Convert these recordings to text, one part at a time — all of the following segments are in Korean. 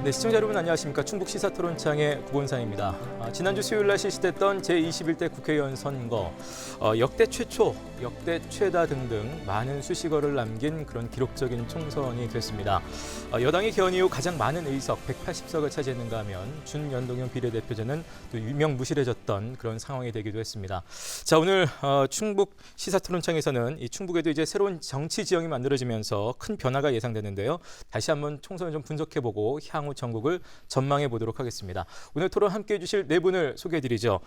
네, 시청자 여러분 안녕하십니까. 충북 시사토론창의 구본상입니다. 지난주 수요일 날 실시됐던 제21대 국회의원 선거, 역대 최초, 역대 최다 등등 많은 수식어를 남긴 그런 기록적인 총선이 됐습니다. 여당이 개헌 이후 가장 많은 의석 180석을 차지했는가 하면 준연동형 비례대표제는 또 유명무실해졌던 그런 상황이 되기도 했습니다. 자, 오늘 충북 시사토론창에서는 이 충북에도 이제 새로운 정치 지형이 만들어지면서 큰 변화가 예상되는데요. 다시 한번 총선을 좀 분석해보고 향후 전국을 전망해 보도록 하겠습니다. 오늘 토론 함께해 주실 네 분을 소개해드리죠.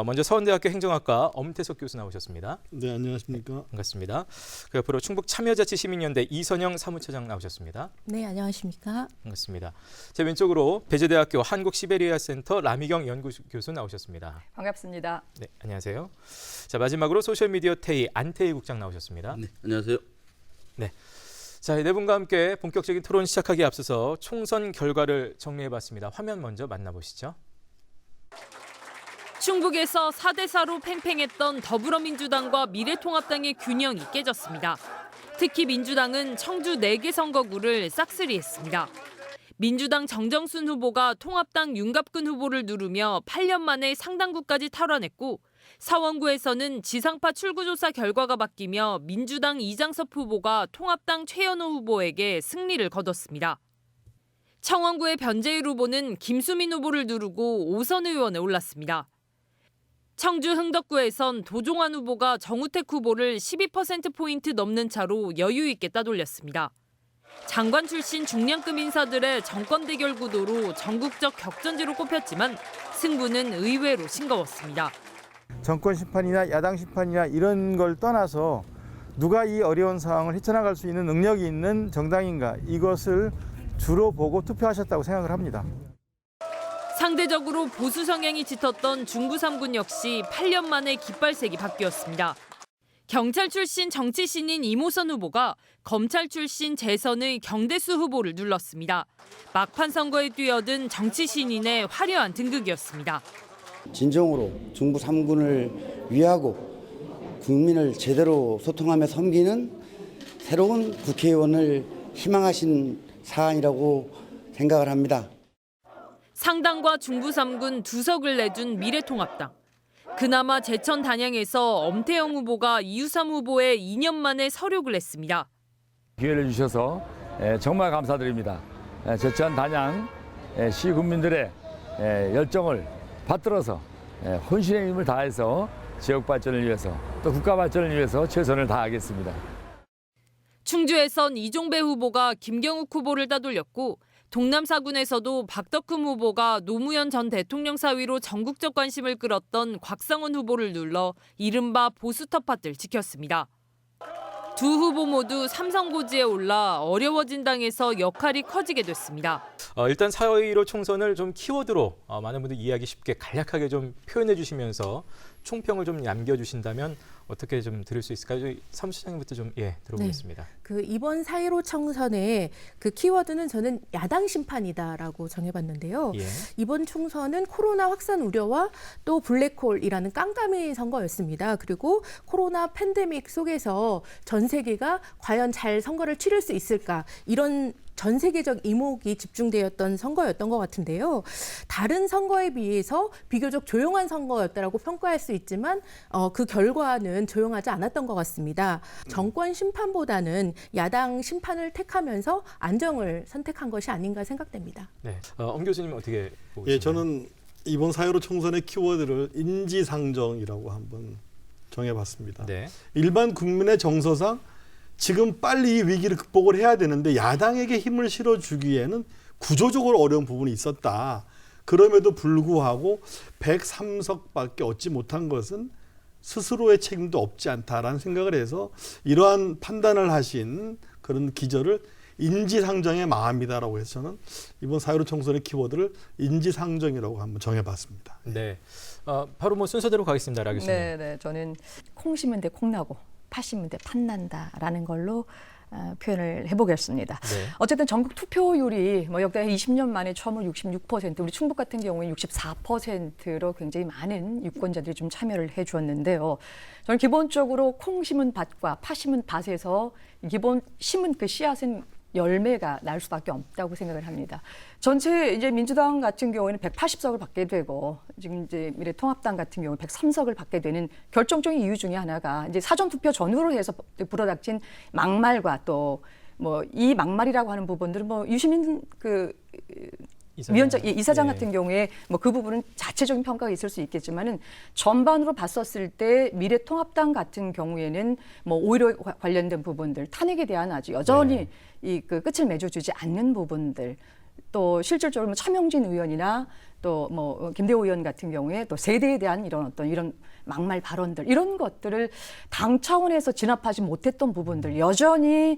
먼저 서원대학교 행정학과 엄태석 교수 나오셨습니다. 네, 안녕하십니까. 반갑습니다. 그 옆으로 충북 참여자치시민연대 이선영 사무처장 나오셨습니다. 네, 안녕하십니까. 반갑습니다. 제 왼쪽으로 배재대학교 한국시베리아센터 라미경 연구교수 나오셨습니다. 반갑습니다. 네, 안녕하세요. 자, 마지막으로 소셜미디어 태희 안태희 국장 나오셨습니다. 네, 안녕하세요. 네. 자, 네 분과 함께 본격적인 토론 시작하기에 앞서서 총선 결과를 정리해봤습니다. 화면 먼저 만나보시죠. 충북에서 4대4로 팽팽했던 더불어민주당과 미래통합당의 균형이 깨졌습니다. 특히 민주당은 청주 4개 선거구를 싹쓸이했습니다. 민주당 정정순 후보가 통합당 윤갑근 후보를 누르며 8년 만에 상당구까지 탈환했고, 사원구에서는 지상파 출구조사 결과가 바뀌며 민주당 이장섭 후보가 통합당 최현우 후보에게 승리를 거뒀습니다. 청원구의 변재일 후보는 김수민 후보를 누르고 5선 의원에 올랐습니다. 청주 흥덕구에선 도종환 후보가 정우택 후보를 12%포인트 넘는 차로 여유 있게 따돌렸습니다. 장관 출신 중량급 인사들의 정권 대결 구도로 전국적 격전지로 꼽혔지만 승부는 의외로 싱거웠습니다. 정권 심판이나 야당 심판이나 이런 걸 떠나서 누가 이 어려운 상황을 헤쳐나갈 수 있는 능력이 있는 정당인가, 이것을 주로 보고 투표하셨다고 생각을 합니다. 상대적으로 보수 성향이 짙었던 중구 3군 역시 8년 만에 깃발색이 바뀌었습니다. 경찰 출신 정치 신인 이모선 후보가 검찰 출신 재선의 경대수 후보를 눌렀습니다. 막판 선거에 뛰어든 정치 신인의 화려한 등극이었습니다. 진정으로 중부 3군을 위하고 국민을 제대로 소통하며 섬기는 새로운 국회의원을 희망하신 사안이라고 생각을 합니다. 상당과 중부 3군 2석을 내준 미래통합당. 그나마 제천 단양에서 엄태영 후보가 이유삼 후보의 2년 만에 서력을 냈습니다. 기회를 주셔서 정말 감사드립니다. 제천 단양 시군민들의 열정을 받들어서 혼신의 힘을 다해서 지역 발전을 위해서 또 국가 발전을 위해서 최선을 다하겠습니다. 충주에선 이종배 후보가 김경욱 후보를 따돌렸고, 동남 4군에서도 박덕흠 후보가 노무현 전 대통령 사위로 전국적 관심을 끌었던 곽상원 후보를 눌러 이른바 보수 텃밭을 지켰습니다. 두 후보 모두 삼선고지에 올라 어려워진 당에서 역할이 커지게 됐습니다. 일단 4.15 총선을 좀 키워드로 많은 분들이 이해하기 쉽게 간략하게 좀 표현해 주시면서 총평을 좀 남겨주신다면 어떻게 좀 들을 수 있을까요? 사무처장님부터 좀 들어보겠습니다. 네. 이번 4.15 총선의 그 키워드는 저는 야당 심판이다라고 정해봤는데요. 이번 총선은 코로나 확산 우려와 또 블랙홀이라는 깜깜이 선거였습니다. 그리고 코로나 팬데믹 속에서 전 세계가 과연 잘 선거를 치를 수 있을까, 이런 전 세계적 이목이 집중되었던 선거였던 것 같은데요. 다른 선거에 비해서 비교적 조용한 선거였다라고 평가할 수 있지만 그 결과는 조용하지 않았던 것 같습니다. 정권 심판보다는 야당 심판을 택하면서 안정을 선택한 것이 아닌가 생각됩니다. 네, 엄 교수님 어떻게 보시나요? 예, 저는 이번 4.15 총선의 키워드를 인지상정이라고 한번 정해봤습니다. 네. 일반 국민의 정서상 지금 빨리 이 위기를 극복을 해야 되는데 야당에게 힘을 실어주기에는 구조적으로 어려운 부분이 있었다. 그럼에도 불구하고 103석밖에 얻지 못한 것은 스스로의 책임도 없지 않다라는 생각을 해서 이러한 판단을 하신 그런 기절을 인지상정의 마음이다라고 해서 저는 이번 4.15 총선의 키워드를 인지상정이라고 한번 정해봤습니다. 네, 바로 뭐 순서대로 가겠습니다. 라 교수님. 네, 저는 콩 심은 데 콩 나고 팥 심은 데 팥 난다라는 걸로 표현을 해보겠습니다. 네. 어쨌든 전국 투표율이 역대 20년 만에 처음으로 66%, 우리 충북 같은 경우에 64%로 굉장히 많은 유권자들이 좀 참여를 해주었는데요. 저는 기본적으로 콩 심은 밭과 팥 심은 밭에서 기본 심은 그 씨앗은 열매가 날 수밖에 없다고 생각을 합니다. 전체 이제 민주당 같은 경우에는 180석을 받게 되고 지금 이제 미래통합당 같은 경우 103석을 받게 되는 결정적인 이유 중에 하나가 이제 사전 투표 전후로 해서 불어닥친 막말과 또 뭐 이 막말이라고 하는 부분들은 뭐 유시민 이사장 같은 경우에 뭐 그 부분은 자체적인 평가가 있을 수 있겠지만은 전반으로 봤었을 때 미래통합당 같은 경우에는 뭐 오히려 관련된 부분들 탄핵에 대한 아주 여전히 이 그 끝을 맺어주지 않는 부분들 또 실질적으로 뭐 차명진 의원이나 또 뭐 김대호 의원 같은 경우에 또 세대에 대한 이런 막말 발언들 이런 것들을 당 차원에서 진압하지 못했던 부분들 여전히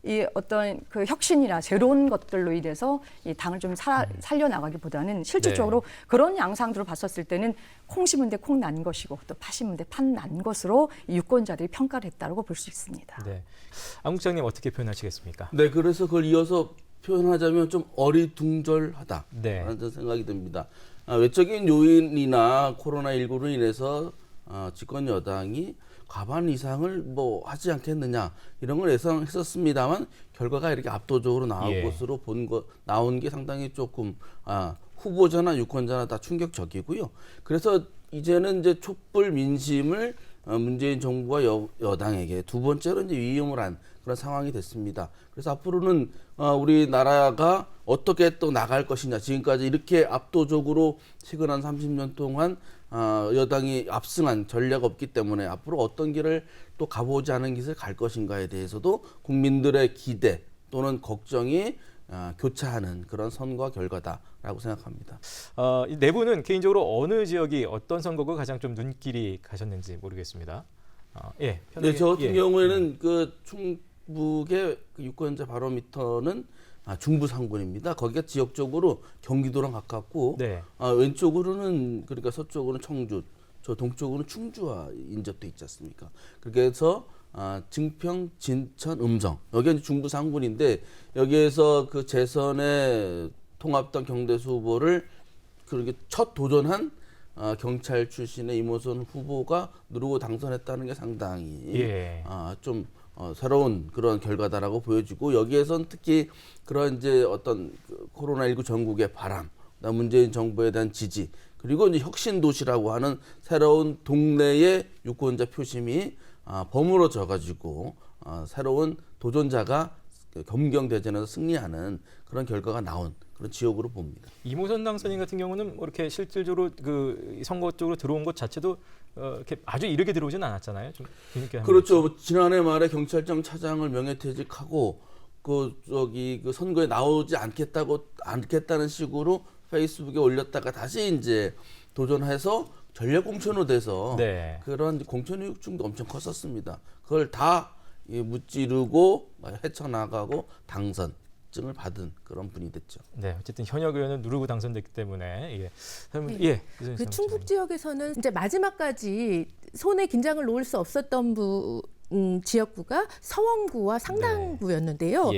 이 어떤 그 혁신이나 새로운 것들로 인해서 이 당을 좀 살려나가기보다는 실질적으로 그런 양상들을 봤었을 때는 콩 심은 데 콩 난 것이고 또 파 심은 데 팥 난 것으로 이 유권자들이 평가를 했다고 볼 수 있습니다. 네. 안 국장님 어떻게 표현하시겠습니까? 네, 그래서 그걸 이어서 표현하자면 좀 어리둥절하다 네. 라는 생각이 듭니다. 외적인 요인이나 코로나19로 인해서 집권 여당이 과반 이상을 뭐 하지 않겠느냐 이런 걸 예상했었습니다만 결과가 이렇게 압도적으로 나온 것으로 나온 게 상당히 조금 후보자나 유권자나 다 충격적이고요. 그래서 이제는 이제 촛불 민심을 문재인 정부와 여당에게 두 번째로 이제 위임을 한 그런 상황이 됐습니다. 그래서 앞으로는 우리나라가 어떻게 또 나갈 것이냐 지금까지 이렇게 압도적으로 최근 한 30년 동안 여당이 압승한 전례가 없기 때문에 앞으로 어떤 길을 또 가보지 않은 길을 갈 것인가에 대해서도 국민들의 기대 또는 걱정이 교차하는 그런 선거 결과다라고 생각합니다. 이 네 분은 개인적으로 어느 지역이 어떤 선거가 가장 좀 눈길이 가셨는지 모르겠습니다. 네, 저 같은 경우에는 그 충북의 그 유권자 바로미터는 중부 상권입니다. 거기가 지역적으로 경기도랑 가깝고 왼쪽으로는 그러니까 서쪽으로는 청주, 저 동쪽으로는 충주와 인접돼 있지 않습니까? 그래서 증평, 진천, 음성 여기가 중부 상권인데 여기에서 그 재선에 통합당 경대수 후보를 그렇게 첫 도전한 경찰 출신의 이모선 후보가 누르고 당선했다는 게 상당히 좀 새로운 그런 결과다라고 보여지고 여기에선 특히 그런 이제 어떤 코로나19 전국의 바람, 문재인 정부에 대한 지지 그리고 이제 혁신 도시라고 하는 새로운 동네의 유권자 표심이 버무러져 가지고 새로운 도전자가 검경대전에서 승리하는 그런 결과가 나온 그런 지역으로 봅니다. 이모선 당선인 같은 경우는 뭐 이렇게 실질적으로 그 선거 쪽으로 들어온 것 자체도 이렇게 아주 이르게 들어오지는 않았잖아요. 좀 재밌게 그렇죠. 지난해 말에 경찰청 차장을 명예퇴직하고 그 선거에 나오지 않겠다는 식으로 페이스북에 올렸다가 다시 이제 도전해서 전략 공천으로 돼서 그런 공천 의혹증도 엄청 컸었습니다. 그걸 다 무찌르고 헤쳐나가고 당선증을 받은 그런 분이 됐죠. 네, 어쨌든 현역 의원은 누르고 당선됐기 때문에 그 충북 지역에서는 이제 마지막까지 손에 긴장을 놓을 수 없었던 지역구가 서원구와 상당구였는데요.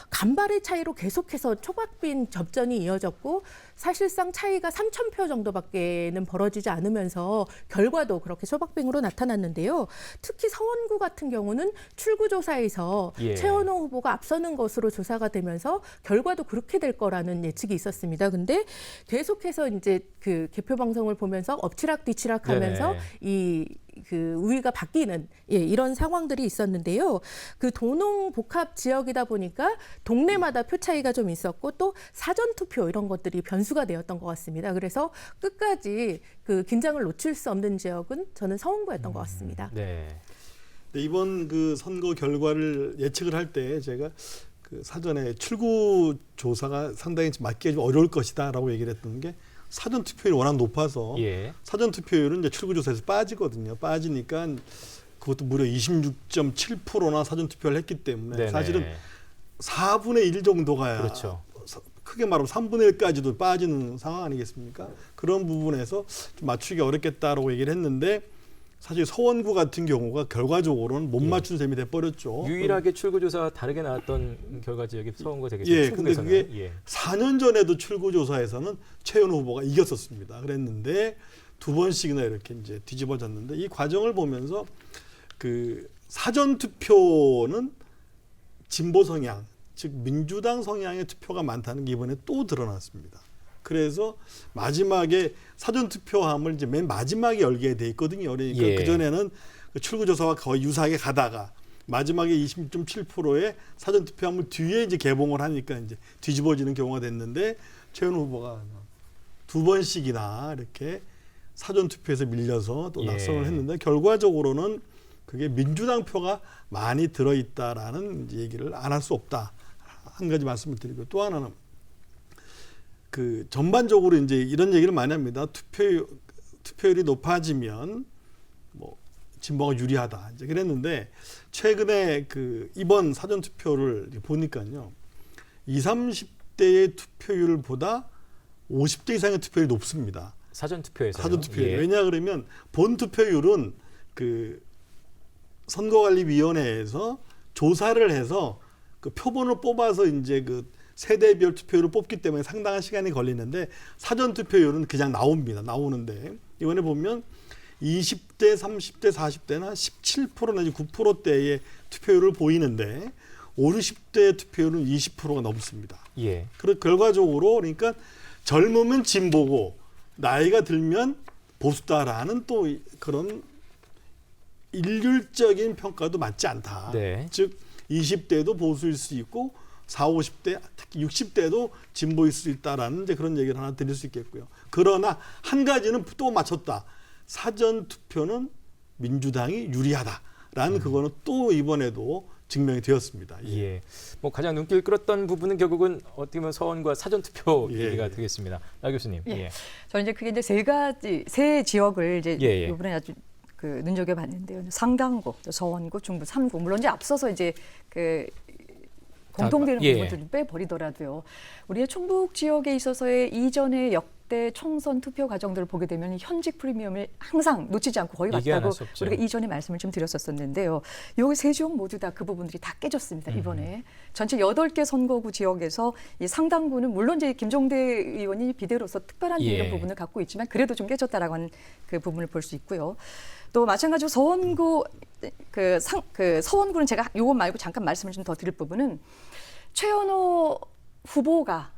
간발의 차이로 계속해서 초박빈 접전이 이어졌고 사실상 차이가 3,000표 정도밖에는 벌어지지 않으면서 결과도 그렇게 초박빙으로 나타났는데요. 특히 서원구 같은 경우는 출구조사에서 최원호 후보가 앞서는 것으로 조사가 되면서 결과도 그렇게 될 거라는 예측이 있었습니다. 근데 계속해서 이제 그 개표 방송을 보면서 엎치락 뒤치락하면서 그 우위가 바뀌는 이런 상황들이 있었는데요. 그 도농 복합 지역이다 보니까 동네마다 표 차이가 좀 있었고 또 사전 투표 이런 것들이 변수가 되었던 것 같습니다. 그래서 끝까지 그 긴장을 놓칠 수 없는 지역은 저는 서원구였던 것 같습니다. 이번 그 선거 결과를 예측을 할 때 제가 그 사전에 출구 조사가 상당히 맞기 좀 어려울 것이다라고 얘기를 했던 게 사전 투표율이 워낙 높아서 사전 투표율은 이제 출구 조사에서 빠지거든요. 빠지니까 그것도 무려 26.7%나 사전 투표를 했기 때문에 사실은 4분의 1 정도가 크게 말하면 3분의 1까지도 빠지는 상황 아니겠습니까? 그런 부분에서 좀 맞추기 어렵겠다라고 얘기를 했는데 사실 서원구 같은 경우가 결과적으로는 못 맞춘 셈이 돼버렸죠. 유일하게 출구조사가 다르게 나왔던 결과 지역이 서원구 되겠죠. 근데 그게 4년 전에도 출구조사에서는 최현우 후보가 이겼었습니다. 그랬는데 두 번씩이나 이렇게 이제 뒤집어졌는데 이 과정을 보면서 그 사전 투표는 진보 성향, 즉 민주당 성향의 투표가 많다는 게 이번에 또 드러났습니다. 그래서 마지막에 사전투표함을 이제 맨 마지막에 열게 돼 있거든요. 그러니까 예. 그전에는 출구조사와 거의 유사하게 가다가 마지막에 20.7%의 사전투표함을 뒤에 이제 개봉을 하니까 이제 뒤집어지는 경우가 됐는데 최현우 후보가 2번씩이나 이렇게 사전투표에서 밀려서 또 낙선을 했는데 결과적으로는 그게 민주당 표가 많이 들어있다라는 얘기를 안 할 수 없다. 한 가지 말씀을 드리고 또 하나는 그 전반적으로 이제 이런 얘기를 많이 합니다. 투표율이 높아지면 뭐 진보가 유리하다. 이제 그랬는데 최근에 그 이번 사전 투표를 보니까요. 20, 30대의 투표율보다 50대 이상의 투표율이 높습니다. 사전 투표에서. 사전 투표율. 왜냐 그러면 본 투표율은 그 선거관리위원회에서 조사를 해서 그 표본을 뽑아서 이제 그 세대별 투표율을 뽑기 때문에 상당한 시간이 걸리는데 사전 투표율은 그냥 나옵니다. 나오는데 이번에 보면 20대, 30대, 40대나 17% 내지 9%대의 투표율을 보이는데 50대 투표율은 20%가 넘습니다. 예. 그래서 결과적으로 그러니까 젊으면 진보고 나이가 들면 보수다라는 또 그런 일률적인 평가도 맞지 않다. 네. 즉 20대도 보수일 수 있고 40, 50대, 특히 60대도 진보일 수 있다라는 이제 그런 얘기를 하나 드릴 수 있겠고요. 그러나 한 가지는 또 맞췄다. 사전 투표는 민주당이 유리하다라는 그거는 또 이번에도 증명이 되었습니다. 예. 뭐 가장 눈길 끌었던 부분은 결국은 어떻게 보면 서원과 사전 투표 얘기가 되겠습니다. 나 교수님. 예. 저는 이제 그게 이제 세 지역을 이제 이번에 아주 그 눈여겨봤는데요. 상당구, 서원구, 중부 3구. 물론 이제 앞서서 이제 그 공통되는 부분들 좀 빼버리더라도요. 우리의 충북 지역에 있어서의 이전의 역대 총선 투표 과정들을 보게 되면 현직 프리미엄을 항상 놓치지 않고 거의 맞다고 우리가 이전에 말씀을 좀 드렸었는데요. 여기 세 지역 모두 다 그 부분들이 다 깨졌습니다. 이번에 전체 8개 선거구 지역에서 이 상당구는 물론 이제 김종대 의원이 비대로서 특별한 이런 부분을 갖고 있지만 그래도 좀 깨졌다라고 하는 그 부분을 볼 수 있고요. 또 마찬가지로 서원구 서원구는 제가 요거 말고 잠깐 말씀을 좀 더 드릴 부분은 최현호 후보가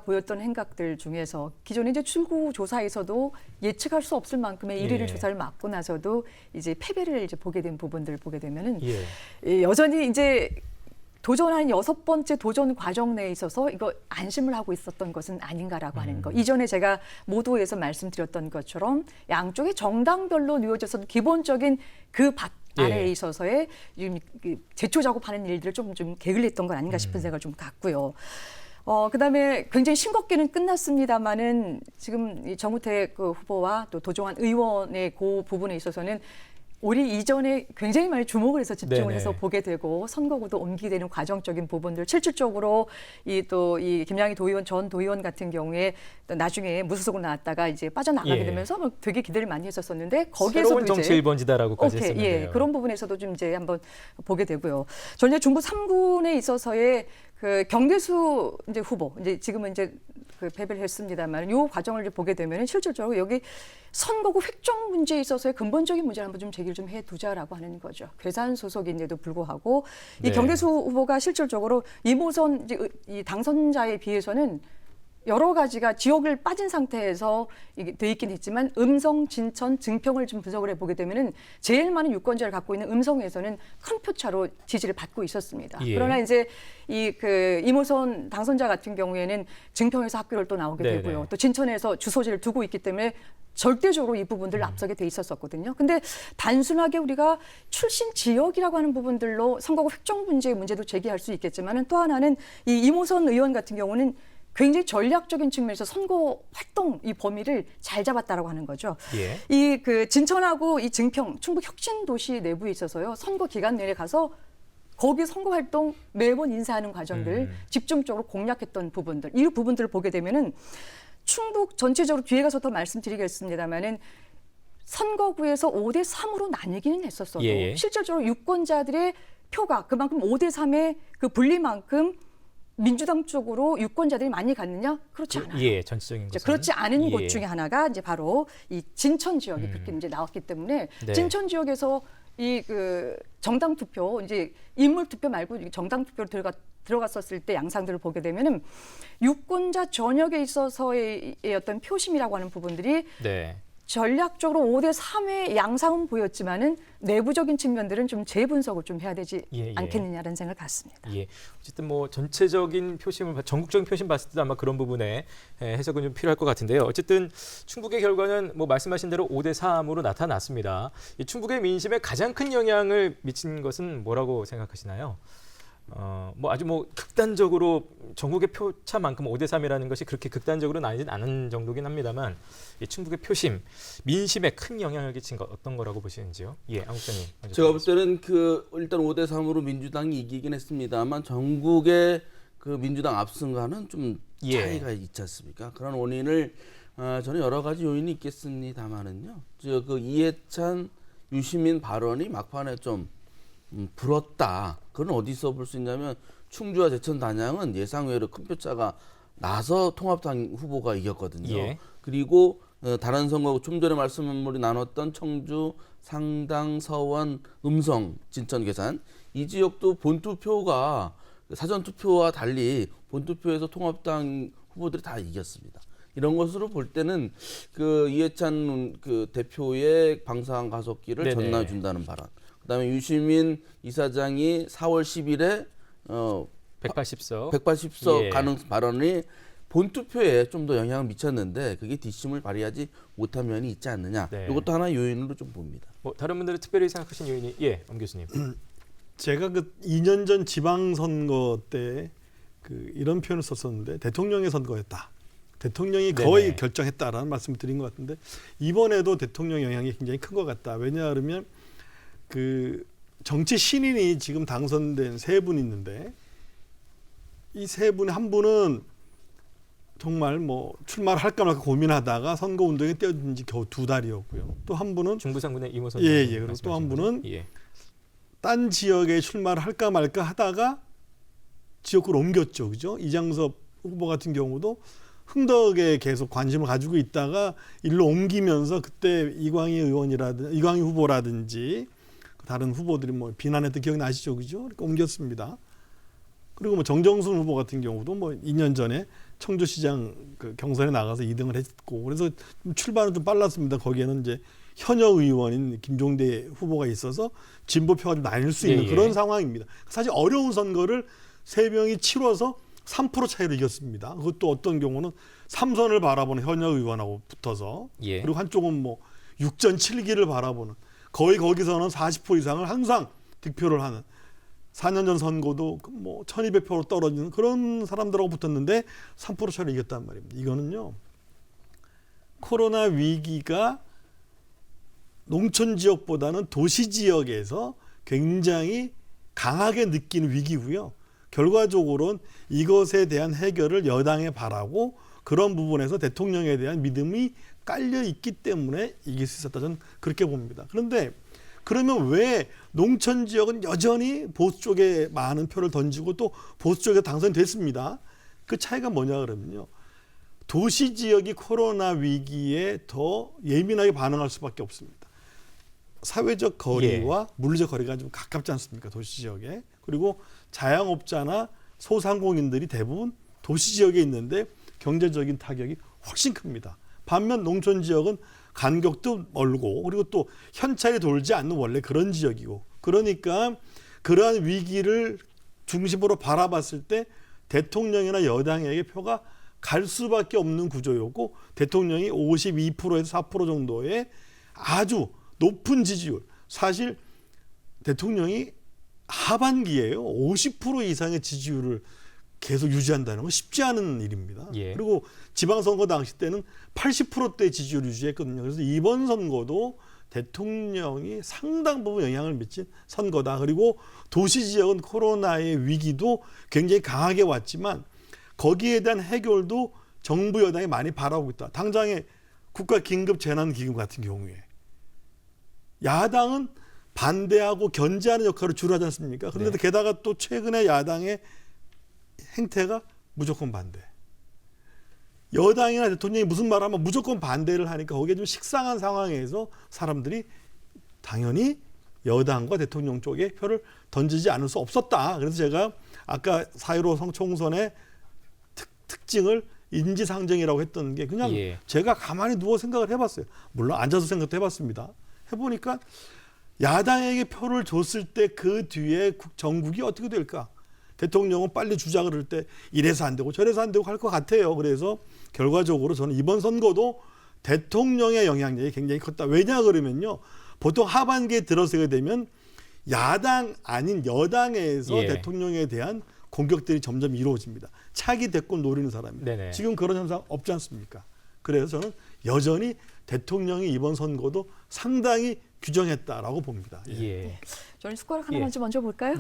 보였던 행각들 중에서 기존에 이제 출구 조사에서도 예측할 수 없을 만큼의 1위를 조사를 맡고 나서도 이제 패배를 이제 보게 된 부분들 보게 되면은 여전히 이제 도전한 6번째 도전 과정 내에 있어서 이거 안심을 하고 있었던 것은 아닌가라고 하는 거. 이전에 제가 모두에서 말씀드렸던 것처럼 양쪽의 정당별로 누어졌던 기본적인 그 밭 아래에 있어서의 제초 작업하는 일들을 좀 게을렸던 건 아닌가 싶은 생각을 좀 갖고요. 그다음에 굉장히 싱겁게는 끝났습니다만은 지금 이 정우택 그 후보와 또 도종환 의원의 그 부분에 있어서는 우리 이전에 굉장히 많이 주목을 해서 집중을 해서 보게 되고 선거구도 옮기게 되는 과정적인 부분들 실질적으로 이 김양희 도의원 전 도의원 같은 경우에 또 나중에 무소속으로 나왔다가 이제 빠져나가게 되면서 뭐 되게 기대를 많이 했었었는데 거기에서도 새로운 정치 1번지다라고까지 했었는데요. 그런 부분에서도 좀 이제 한번 보게 되고요. 저는 중부 3군에 있어서의 그 경대수 이제 후보 이제 지금은 이제 그 패배를 했습니다만 이 과정을 이제 보게 되면은 실질적으로 여기 선거구 획정 문제에 있어서의 근본적인 문제를 한번 좀 제기를 좀 해두자라고 하는 거죠. 괴산 소속인데도 불구하고 이 경대수 후보가 실질적으로 이모선 이 당선자에 비해서는 여러 가지가 지역을 빠진 상태에서 이게 돼 있긴 했지만 음성, 진천, 증평을 좀 분석을 해보게 되면은 제일 많은 유권자를 갖고 있는 음성에서는 큰 표차로 지지를 받고 있었습니다. 그러나 이제 이모선 당선자 같은 경우에는 증평에서 학교를 또 나오게 되고요. 또 진천에서 주소지를 두고 있기 때문에 절대적으로 이 부분들을 앞서게 돼 있었거든요. 근데 단순하게 우리가 출신 지역이라고 하는 부분들로 선거구 획정 문제의 문제도 제기할 수 있겠지만은 또 하나는 이 이모선 의원 같은 경우는 굉장히 전략적인 측면에서 선거 활동 이 범위를 잘 잡았다라고 하는 거죠. 이 그 진천하고 이 증평 충북 혁신 도시 내부에 있어서요. 선거 기간 내내 가서 거기 선거 활동 매번 인사하는 과정들 집중적으로 공략했던 부분들 이 부분들을 보게 되면은 충북 전체적으로 뒤에 가서 더 말씀드리겠습니다만은 선거구에서 5대 3으로 나뉘기는 했었어도 실질적으로 유권자들의 표가 그만큼 5대 3의 그 분리만큼 민주당 쪽으로 유권자들이 많이 갔느냐? 그렇지 않아요. 전체적인 것은. 그렇지 않은 곳 중에 하나가 이제 바로 이 진천 지역이 그렇게 이제 나왔기 때문에 진천 지역에서 이 그 정당 투표 이제 인물 투표 말고 정당 투표로 들어갔었을 때 양상들을 보게 되면은 유권자 전역에 있어서의 어떤 표심이라고 하는 부분들이 네. 전략적으로 5대 3의 양상은 보였지만은 내부적인 측면들은 좀 재분석을 좀 해야 되지 않겠느냐라는 생각을 갖습니다. 예. 어쨌든 뭐 전체적인 표심을 전국적인 표심 봤을 때도 아마 그런 부분에 해석은 좀 필요할 것 같은데요. 어쨌든 충북의 결과는 뭐 말씀하신 대로 5대 3으로 나타났습니다. 이 충북의 민심에 가장 큰 영향을 미친 것은 뭐라고 생각하시나요? 뭐 아주 뭐 극단적으로 전국의 표차만큼 5대 3이라는 것이 그렇게 극단적으로 나뉘진 않은 정도긴 합니다만 이 충북의 표심, 민심에 큰 영향을 끼친 것 어떤 거라고 보시는지요? 예, 안 국장님. 제가 볼 때는 일단 5대 3으로 민주당이 이기긴 했습니다만 전국의 그 민주당 압승과는 좀 차이가 있지 않습니까? 그런 원인을 저는 여러 가지 요인이 있겠습니다만은요. 그 이해찬, 유시민 발언이 막판에 좀 불었다. 그건 어디서 볼 수 있냐면 충주와 제천 단양은 예상외로 큰 표차가 나서 통합당 후보가 이겼거든요. 예. 그리고 다른 선거 좀 전에 말씀을 나눴던 청주, 상당, 서원, 음성, 진천, 괴산 이 지역도 본투표가 사전투표와 달리 본투표에서 통합당 후보들이 다 이겼습니다. 이런 것으로 볼 때는 그 이해찬 그 대표의 방상 가속기를 전놔준다는 발언. 그다음에 유시민 이사장이 4월 10일에 180석 가능 발언이 본투표에 좀 더 영향을 미쳤는데 그게 뒷심을 발휘하지 못한 면이 있지 않느냐. 이것도 하나 요인으로 좀 봅니다. 뭐 다른 분들이 특별히 생각하신 요인이 엄 교수님. 제가 그 2년 전 지방선거 때 이런 표현을 썼었는데 대통령의 선거였다. 대통령이 거의 결정했다라는 말씀을 드린 것 같은데 이번에도 대통령 영향이 굉장히 큰 것 같다. 왜냐하면 그 정치 신인이 지금 당선된 3분 있는데 이 3분의 한 분은 정말 뭐 출마를 할까 말까 고민하다가 선거 운동에 뛰어든 지 겨우 2달이었고요. 또 한 분은 중부상군의 이모선 그리고 또 한 분은 딴 지역에 출마를 할까 말까 하다가 지역구로 옮겼죠. 그죠? 이장섭 후보 같은 경우도 흥덕에 계속 관심을 가지고 있다가 일로 옮기면서 그때 이광희 후보라든지 다른 후보들이 뭐 비난했던 기억 나시죠, 그죠? 그러니까 옮겼습니다. 그리고 뭐 정정순 후보 같은 경우도 뭐 2년 전에 청주시장 그 경선에 나가서 2등을 했고 그래서 출발은 좀 빨랐습니다. 거기에는 이제 현역 의원인 김종대 후보가 있어서 진보표가 좀 나뉠 수 있는 그런 상황입니다. 사실 어려운 선거를 3명이 치러서 3% 차이로 이겼습니다. 그것도 어떤 경우는 3선을 바라보는 현역 의원하고 붙어서 그리고 한쪽은 뭐 6전 7기를 바라보는 거의 거기서는 40% 이상을 항상 득표를 하는 4년 전 선거도 뭐 1200표로 떨어지는 그런 사람들하고 붙었는데 3% 차이로 이겼단 말입니다. 이거는요. 코로나 위기가 농촌 지역보다는 도시 지역에서 굉장히 강하게 느끼는 위기고요. 결과적으로는 이것에 대한 해결을 여당에 바라고 그런 부분에서 대통령에 대한 믿음이 깔려 있기 때문에 이길 수 있었다. 저는 그렇게 봅니다. 그런데 그러면 왜 농촌 지역은 여전히 보수 쪽에 많은 표를 던지고 또 보수 쪽에 당선됐습니다. 그 차이가 뭐냐 그러면요. 도시 지역이 코로나 위기에 더 예민하게 반응할 수밖에 없습니다. 사회적 거리와 물리적 거리가 좀 가깝지 않습니까? 도시 지역에. 그리고 자영업자나 소상공인들이 대부분 도시 지역에 있는데 경제적인 타격이 훨씬 큽니다. 반면 농촌 지역은 간격도 멀고 그리고 또 현찰이 돌지 않는 원래 그런 지역이고 그러니까 그러한 위기를 중심으로 바라봤을 때 대통령이나 여당에게 표가 갈 수밖에 없는 구조였고 대통령이 52%에서 4% 정도의 아주 높은 지지율 사실 대통령이 하반기에요. 50% 이상의 지지율을 계속 유지한다는 건 쉽지 않은 일입니다. 그리고 지방선거 당시 때는 80%대 지지율 유지했거든요. 그래서 이번 선거도 대통령이 상당 부분 영향을 미친 선거다. 그리고 도시 지역은 코로나의 위기도 굉장히 강하게 왔지만 거기에 대한 해결도 정부 여당이 많이 바라보고 있다. 당장의 국가긴급재난기금 같은 경우에 야당은 반대하고 견제하는 역할을 주로 하지 않습니까? 그런데 게다가 또 최근에 야당의 행태가 무조건 반대. 여당이나 대통령이 무슨 말을 하면 무조건 반대를 하니까 거기에 좀 식상한 상황에서 사람들이 당연히 여당과 대통령 쪽에 표를 던지지 않을 수 없었다. 그래서 제가 아까 4.15 총선의 특징을 인지상정이라고 했던 게 그냥 제가 가만히 누워 생각을 해봤어요. 물론 앉아서 생각도 해봤습니다. 해보니까 야당에게 표를 줬을 때 그 뒤에 정국이 어떻게 될까? 대통령은 빨리 주자 그럴 때 이래서 안 되고 저래서 안 되고 할 것 같아요. 그래서 결과적으로 저는 이번 선거도 대통령의 영향력이 굉장히 컸다. 왜냐 그러면요. 보통 하반기에 들어서게 되면 야당 아닌 여당에서 대통령에 대한 공격들이 점점 이루어집니다. 차기 대권 노리는 사람이. 지금 그런 현상 없지 않습니까? 그래서 저는 여전히 대통령이 이번 선거도 상당히 규정했다라고 봅니다. 저는 숟가락 하나만 좀 먼저 볼까요?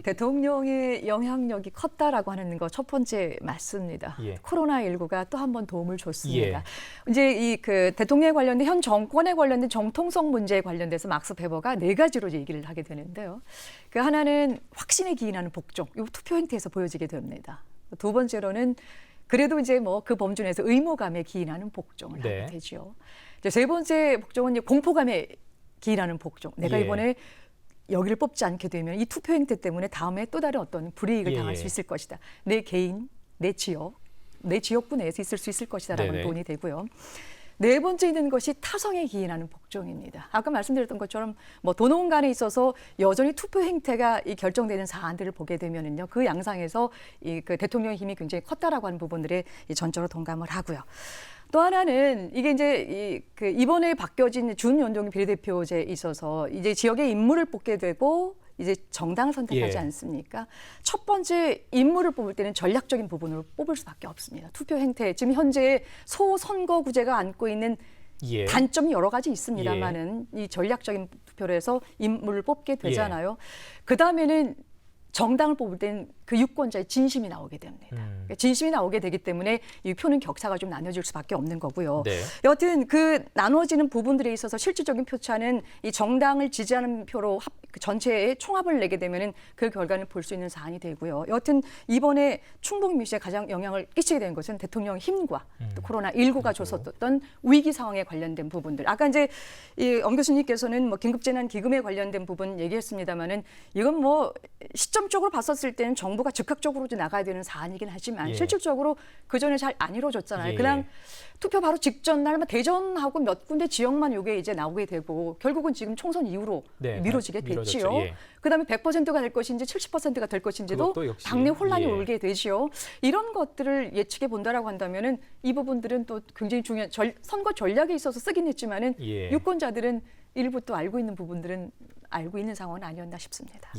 대통령의 영향력이 컸다라고 하는 거 첫 번째 맞습니다. 코로나19가 또 한 번 도움을 줬습니다. 이제 그 대통령에 관련된 현 정권에 관련된 정통성 문제에 관련돼서 막스 베버가 4가지로 얘기를 하게 되는데요. 그 하나는 확신에 기인하는 복종, 이 투표 행태에서 보여지게 됩니다. 두 번째로는 그래도 이제 뭐 그 범주 내에서 의무감에 기인하는 복종을 하게 되죠. 이제 세 번째 복종은 이제 공포감에 기인하는 복종. 내가 이번에 여기를 뽑지 않게 되면 이 투표 행태 때문에 다음에 또 다른 어떤 불이익을 당할 수 있을 것이다. 내 개인, 내 지역구 내에서 있을 수 있을 것이다라는 돈이 되고요. 네 번째 있는 것이 타성에 기인하는 복종입니다. 아까 말씀드렸던 것처럼 뭐 도농 간에 있어서 여전히 투표 행태가 이 결정되는 사안들을 보게 되면은요, 그 양상에서 그 대통령의 힘이 굉장히 컸다라고 하는 부분들에 전적으로 동감을 하고요. 또 하나는 이게 이제 이번에 바뀌어진 준연동형 비례대표제에 있어서 이제 지역의 인물을 뽑게 되고 이제 정당을 선택하지 않습니까? 첫 번째 인물을 뽑을 때는 전략적인 부분으로 뽑을 수밖에 없습니다. 투표 행태, 지금 현재 소선거구제가 안고 있는 단점이 여러 가지 있습니다만은 이 전략적인 투표를 해서 인물을 뽑게 되잖아요. 그 다음에는 정당을 뽑을 때는 그 유권자의 진심이 나오게 됩니다. 진심이 나오게 되기 때문에 이 표는 격차가 좀 나눠질 수밖에 없는 거고요. 여하튼 그 나눠지는 부분들에 있어서 실질적인 표차는 이 정당을 지지하는 표로 전체의 총합을 내게 되면은 그 결과는 볼 수 있는 사안이 되고요. 여하튼 이번에 충북 미시에 가장 영향을 끼치게 된 것은 대통령 힘과 또 코로나19가 줬었던 위기 상황에 관련된 부분들. 아까 이제 엄 교수님께서는 뭐 긴급재난기금에 관련된 부분 얘기했습니다만은 이건 뭐 시점적으로 봤었을 때는 정부가 즉각적으로 나가야 되는 사안이긴 하지만 실질적으로 그 전에 잘 안 이루어졌잖아요. 그냥 투표 바로 직전 날만 대전하고 몇 군데 지역만 이게 이제 나오게 되고 결국은 지금 총선 이후로 미뤄지게 됐지요. 그다음에 100%가 될 것인지 70%가 될 것인지도 당내 혼란이 오게 되지요. 이런 것들을 예측해 본다라고 한다면은 이 부분들은 또 굉장히 중요한 선거 전략에 있어서 쓰긴 했지만은 유권자들은 일부 또 알고 있는 부분들은 알고 있는 상황은 아니었나 싶습니다.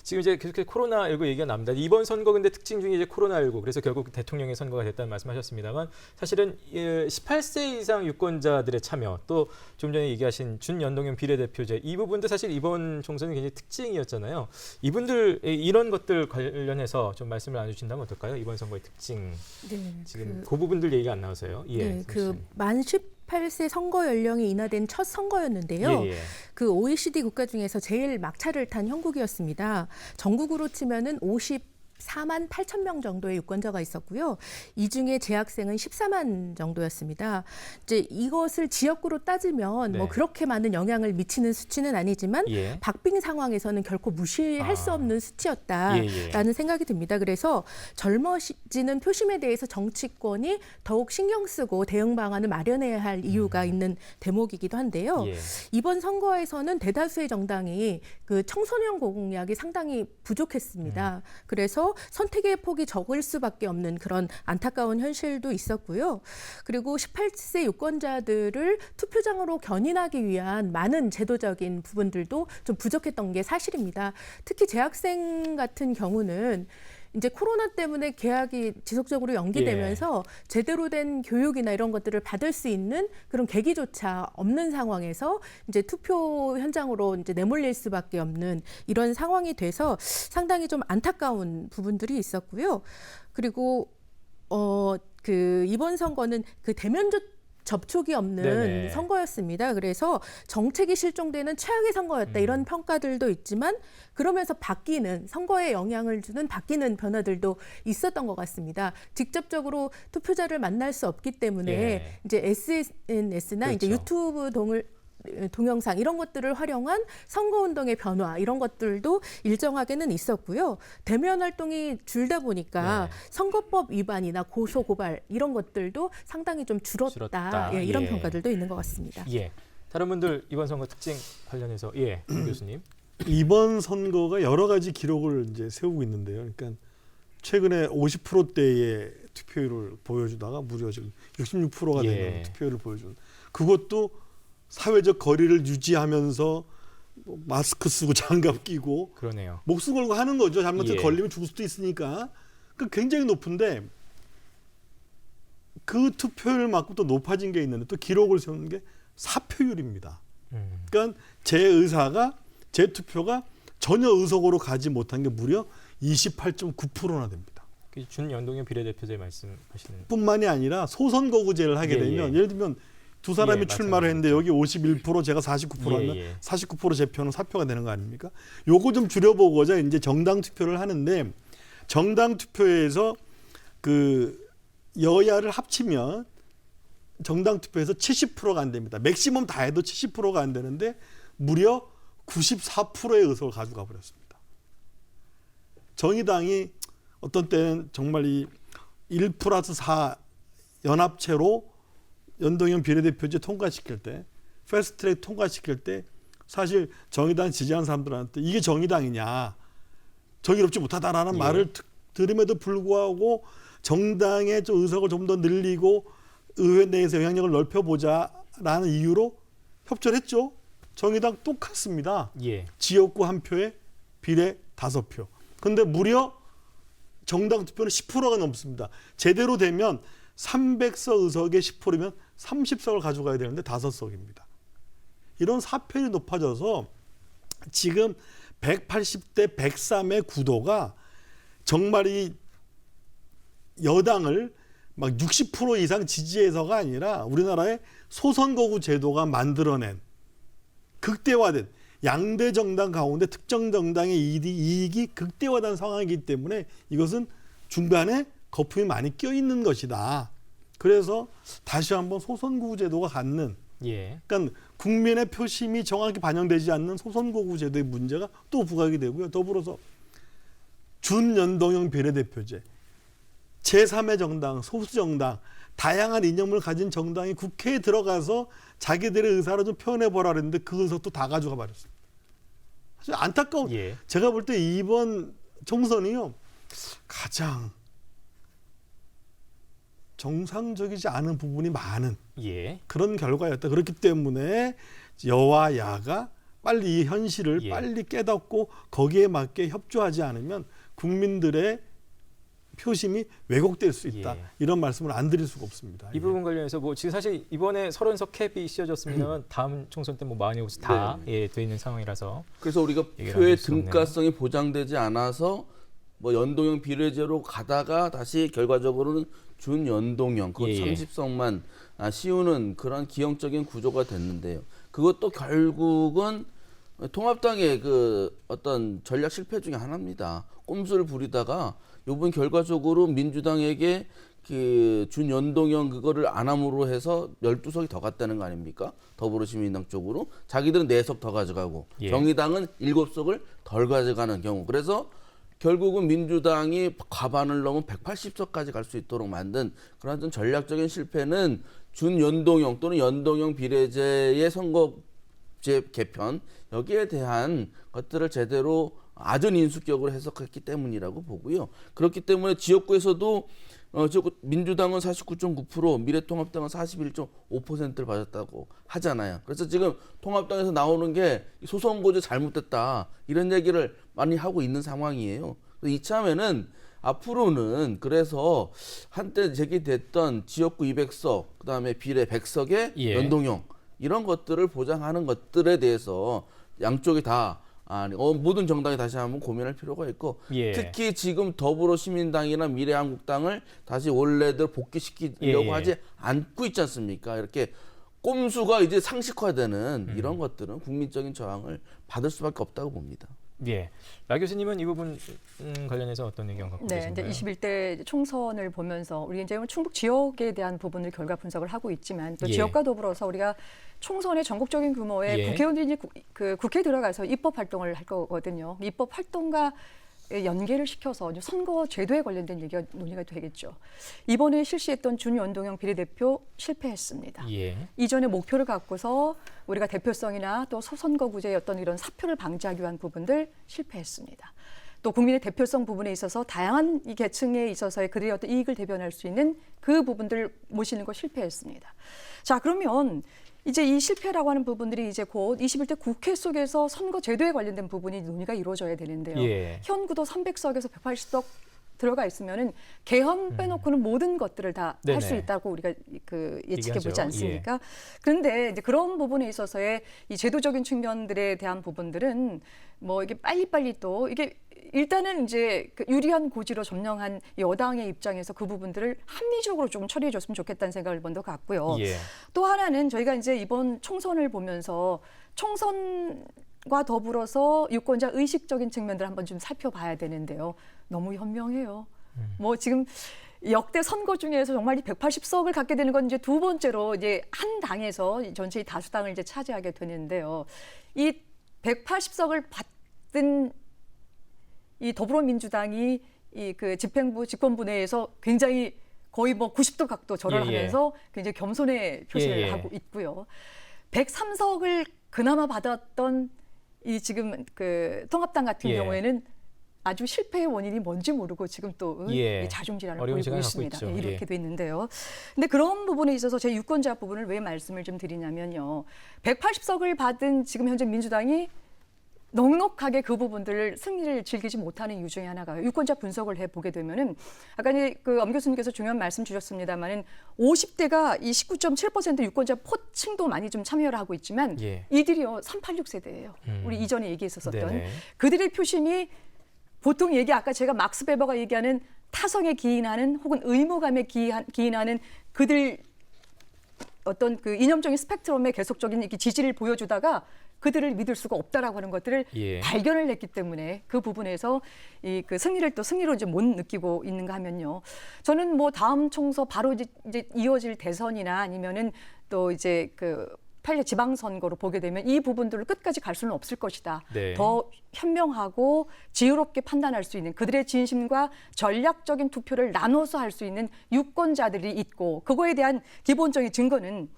지금 이제 계속해서 코로나19 얘기가 나옵니다. 이번 선거 근데 특징 중에 이제 코로나19 그래서 결국 대통령의 선거가 됐다는 말씀하셨습니다만 사실은 18세 이상 유권자들의 참여 또 좀 전에 얘기하신 준연동형 비례대표제 이 부분도 사실 이번 총선이 굉장히 특징이었잖아요. 이분들 이런 것들 관련해서 좀 말씀을 나눠주신다면 어떨까요? 이번 선거의 특징. 지금 그 부분들 얘기가 안 나와서요. 만 18세 선거 연령이 인하된 첫 선거였는데요. 그 OECD 국가 중에서 제일 막차를 탄 형국이었습니다. 전국으로 치면은 54만 8천 명 정도의 유권자가 있었고요. 이 중에 재학생은 14만 정도였습니다. 이제 이것을 지역구로 따지면 뭐 그렇게 많은 영향을 미치는 수치는 아니지만 박빙 상황에서는 결코 무시할 수 없는 수치였다라는 생각이 듭니다. 그래서 젊어지는 표심에 대해서 정치권이 더욱 신경 쓰고 대응 방안을 마련해야 할 이유가 있는 대목이기도 한데요. 이번 선거에서는 대다수의 정당이 그 청소년 공약이 상당히 부족했습니다. 그래서 선택의 폭이 적을 수밖에 없는 그런 안타까운 현실도 있었고요. 그리고 18세 유권자들을 투표장으로 견인하기 위한 많은 제도적인 부분들도 좀 부족했던 게 사실입니다. 특히 재학생 같은 경우는 이제 코로나 때문에 개학이 지속적으로 연기되면서 제대로 된 교육이나 이런 것들을 받을 수 있는 그런 계기조차 없는 상황에서 이제 투표 현장으로 이제 내몰릴 수밖에 없는 이런 상황이 돼서 상당히 좀 안타까운 부분들이 있었고요. 그리고 그 이번 선거는 그 대면적 접촉이 없는 선거였습니다. 그래서 정책이 실종되는 최악의 선거였다 이런 평가들도 있지만 그러면서 바뀌는 선거에 영향을 주는 바뀌는 변화들도 있었던 것 같습니다. 직접적으로 투표자를 만날 수 없기 때문에 이제 SNS나 이제 유튜브 동영상 이런 것들을 활용한 선거운동의 변화 이런 것들도 일정하게는 있었고요. 대면 활동이 줄다 보니까 선거법 위반이나 고소 고발 이런 것들도 상당히 좀 줄었다. 예, 이런 평가들도 있는 것 같습니다. 예. 다른 분들 이번 선거 특징 관련해서 윤 교수님. 이번 선거가 여러 가지 기록을 이제 세우고 있는데요. 그러니까 최근에 50%대의 투표율을 보여주다가 무려 지금 66%가 되는 투표율을 보여준. 그것도 사회적 거리를 유지하면서 뭐 마스크 쓰고 장갑 끼고 그러네요. 목숨 걸고 하는 거죠. 잘못해 걸리면 죽을 수도 있으니까. 그 굉장히 높은데 그 투표율 맞고 또 높아진 게 있는데 또 기록을 세우는 게 사표율입니다. 그러니까 제 투표가 전혀 의석으로 가지 못한 게 무려 28.9%나 됩니다. 준연동형 비례대표제 말씀하시는 뿐만이 아니라 소선거구제를 하게 되면 예를 들면 두 사람이 출마를 했는데 여기 51% 제가 49% 하면 49% 제 표는 사표가 되는 거 아닙니까? 요거 좀 줄여보고자 이제 정당 투표를 하는데 정당 투표에서 그 여야를 합치면 정당 투표에서 70%가 안 됩니다. 맥시멈 다 해도 70%가 안 되는데 무려 94%의 의석을 가져가 버렸습니다. 정의당이 어떤 때는 정말 이 1+4 연합체로 연동형 비례대표제 통과시킬 때, 패스트트랙 통과시킬 때 사실 정의당 지지하는 사람들한테 이게 정의당이냐, 정의롭지 못하다라는 말을 들음에도 불구하고 정당의 좀 의석을 좀 더 늘리고 의회 내에서 영향력을 넓혀보자라는 이유로 협조를 했죠. 정의당 똑같습니다. 지역구 1표에 비례 5표. 근데 무려 정당 투표는 10%가 넘습니다. 제대로 되면 300석 의석의 10%면 30석을 가져가야 되는데 5석입니다. 이런 사표율이 높아져서 지금 180대 103의 구도가 정말 이 여당을 막 60% 이상 지지해서가 아니라 우리나라의 소선거구 제도가 만들어낸 극대화된 양대 정당 가운데 특정 정당의 이익이 극대화된 상황이기 때문에 이것은 중간에 거품이 많이 껴있는 것이다. 그래서 다시 한번 소선거구 제도가 갖는 그러니까 국민의 표심이 정확히 반영되지 않는 소선거구 제도의 문제가 또 부각이 되고요. 더불어서 준연동형 비례대표제 제3의 정당, 소수정당, 다양한 이념을 가진 정당이 국회에 들어가서 자기들의 의사를 좀 표현해보라 그랬는데 그 의석도 다 가져가 버렸습니다. 사실 안타까운, 제가 볼 때 이번 총선이요, 가장 정상적이지 않은 부분이 많은 그런 결과였다. 그렇기 때문에 여와 야가 빨리 이 현실을 빨리 깨닫고 거기에 맞게 협조하지 않으면 국민들의 표심이 왜곡될 수 있다. 이런 말씀을 안 드릴 수가 없습니다. 이 부분 관련해서 뭐 지금 사실 이번에 30석 캡이 씌워졌으면 다음 총선 때 뭐 40곳이 다 돼 있는 상황이라서 그래서 우리가 표의 등가성이 보장되지 않아서 뭐 연동형 비례제로 가다가 다시 결과적으로는 준연동형 그것 30석만 씌우는 그런 기형적인 구조가 됐는데요. 그것도 결국은 통합당의 그 어떤 전략 실패 중에 하나입니다. 꼼수를 부리다가 이번 결과적으로 민주당에게 그 준연동형 그거를 안 함으로 해서 12석이 더 갔다는 거 아닙니까? 더불어시민당 쪽으로 자기들은 4석 더 가져가고 정의당은 7석을 덜 가져가는 경우. 그래서 결국은 민주당이 과반을 넘은 180석까지 갈 수 있도록 만든 그런 좀 전략적인 실패는 준연동형 또는 연동형 비례제의 선거제 개편 여기에 대한 것들을 제대로 아전 인수격으로 해석했기 때문이라고 보고요. 그렇기 때문에 지역구에서도 민주당은 49.9%, 미래통합당은 41.5%를 받았다고 하잖아요. 그래서 지금 통합당에서 나오는 게 소선거제 잘못됐다 이런 얘기를 많이 하고 있는 상황이에요. 이참에는 앞으로는 그래서 한때 제기됐던 지역구 200석, 그다음에 비례 100석의 연동형 이런 것들을 보장하는 것들에 대해서 양쪽이 다 모든 정당이 다시 한번 고민할 필요가 있고 특히 지금 더불어시민당이나 미래한국당을 다시 원래대로 복귀시키려고 하지 않고 있지 않습니까? 이렇게 꼼수가 이제 상식화되는 이런 것들은 국민적인 저항을 받을 수밖에 없다고 봅니다. 예. 라 교수님은 이 부분 관련해서 어떤 의견 갖고 계신가요? 이제 21대 총선을 보면서 우리 이제 충북 지역에 대한 부분을 결과 분석을 하고 있지만 또 예. 지역과 더불어서 우리가 총선의 전국적인 규모의 예. 국회의원들이 그 국회에 들어가서 입법 활동을 할 거거든요. 입법 활동과 연계를 시켜서 선거 제도에 관련된 얘기가 논의가 되겠죠. 이번에 실시했던 준연동형 비례대표 실패했습니다. 예. 이전에 목표를 갖고서 우리가 대표성이나 또 소선거구제의 어떤 이런 사표를 방지하기 위한 부분들 실패했습니다. 또 국민의 대표성 부분에 있어서 다양한 이 계층에 있어서의 그들의 어떤 이익을 대변할 수 있는 그 부분들을 모시는 거 실패했습니다. 자, 그러면 이제 이 실패라고 하는 부분들이 이제 곧 21대 국회 속에서 선거 제도에 관련된 부분이 논의가 이루어져야 되는데요. 예. 현 구도 300석에서 180석 들어가 있으면은 개헌 빼놓고는 모든 것들을 다 할 수 네네. 있다고 우리가 그 예측해 얘기하죠. 보지 않습니까? 그런데 이제 그런 부분에 있어서의 이 제도적인 측면들에 대한 부분들은 뭐 이게 빨리빨리 또 이게 일단은 이제 그 유리한 고지로 점령한 여당의 입장에서 그 부분들을 합리적으로 좀 처리해 줬으면 좋겠다는 생각을 먼저 갖고요. 예. 또 하나는 저희가 이제 이번 총선을 보면서 총선과 더불어서 유권자 의식적인 측면들을 한번 좀 살펴봐야 되는데요. 너무 현명해요. 뭐 지금 역대 선거 중에서 정말 이 180석을 갖게 되는 건 이제 두 번째로 이제 한 당에서 전체의 다수당을 이제 차지하게 되는데요. 이 180석을 받은 이 더불어민주당이 이 그 집행부 집권부 내에서 굉장히 거의 뭐 90도 각도 절을 하면서 굉장히 겸손의 표시를 하고 있고요. 103석을 그나마 받았던 이 지금 그 통합당 같은 경우에는 아주 실패의 원인이 뭔지 모르고 지금 또 이 자중질환을 보이고 있습니다. 이렇게 돼 있는데요. 근데 그런 부분에 있어서 제 유권자 부분을 왜 말씀을 좀 드리냐면요. 180석을 받은 지금 현재 민주당이 넉넉하게 그 부분들을 승리를 즐기지 못하는 이유 중에 하나가 유권자 분석을 해보게 되면은 아까 이제 그 엄 교수님께서 중요한 말씀 주셨습니다만은 50대가 이 19.7% 유권자 포층도 많이 좀 참여를 하고 있지만 이들이요 386 세대예요. 우리 이전에 얘기했었던 그들의 표심이 보통 아까 제가 막스 베버가 얘기하는 타성에 기인하는 혹은 의무감에 기인하는 그들 어떤 그 이념적인 스펙트럼의 계속적인 이렇게 지지를 보여주다가 그들을 믿을 수가 없다라고 하는 것들을 발견을 했기 때문에 그 부분에서 이 그 승리를 또 승리로 이제 못 느끼고 있는가 하면요. 저는 뭐 다음 총선 바로 이제 이어질 대선이나 아니면은 또 이제 그 판례 지방선거로 보게 되면 이 부분들을 끝까지 갈 수는 없을 것이다. 더 현명하고 지혜롭게 판단할 수 있는 그들의 진심과 전략적인 투표를 나눠서 할 수 있는 유권자들이 있고 그거에 대한 기본적인 증거는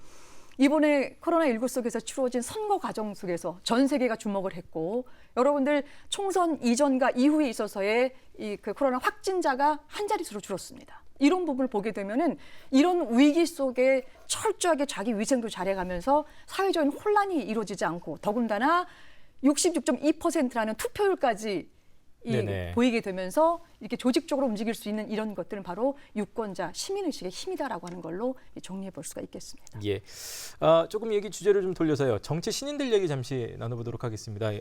이번에 코로나19 속에서 치루어진 선거 과정 속에서 전 세계가 주목을 했고 여러분들 총선 이전과 이후에 있어서의 이 그 코로나 확진자가 한 자릿수로 줄었습니다. 이런 부분을 보게 되면은 이런 위기 속에 철저하게 자기 위생도 잘해가면서 사회적인 혼란이 이루어지지 않고 더군다나 66.2%라는 투표율까지 보이게 되면서 이렇게 조직적으로 움직일 수 있는 이런 것들은 바로 유권자 시민의식의 힘이다라고 하는 걸로 정리해 볼 수가 있겠습니다. 예, 조금 얘기 주제를 좀 돌려서요. 정치 신인들 얘기 잠시 나눠보도록 하겠습니다.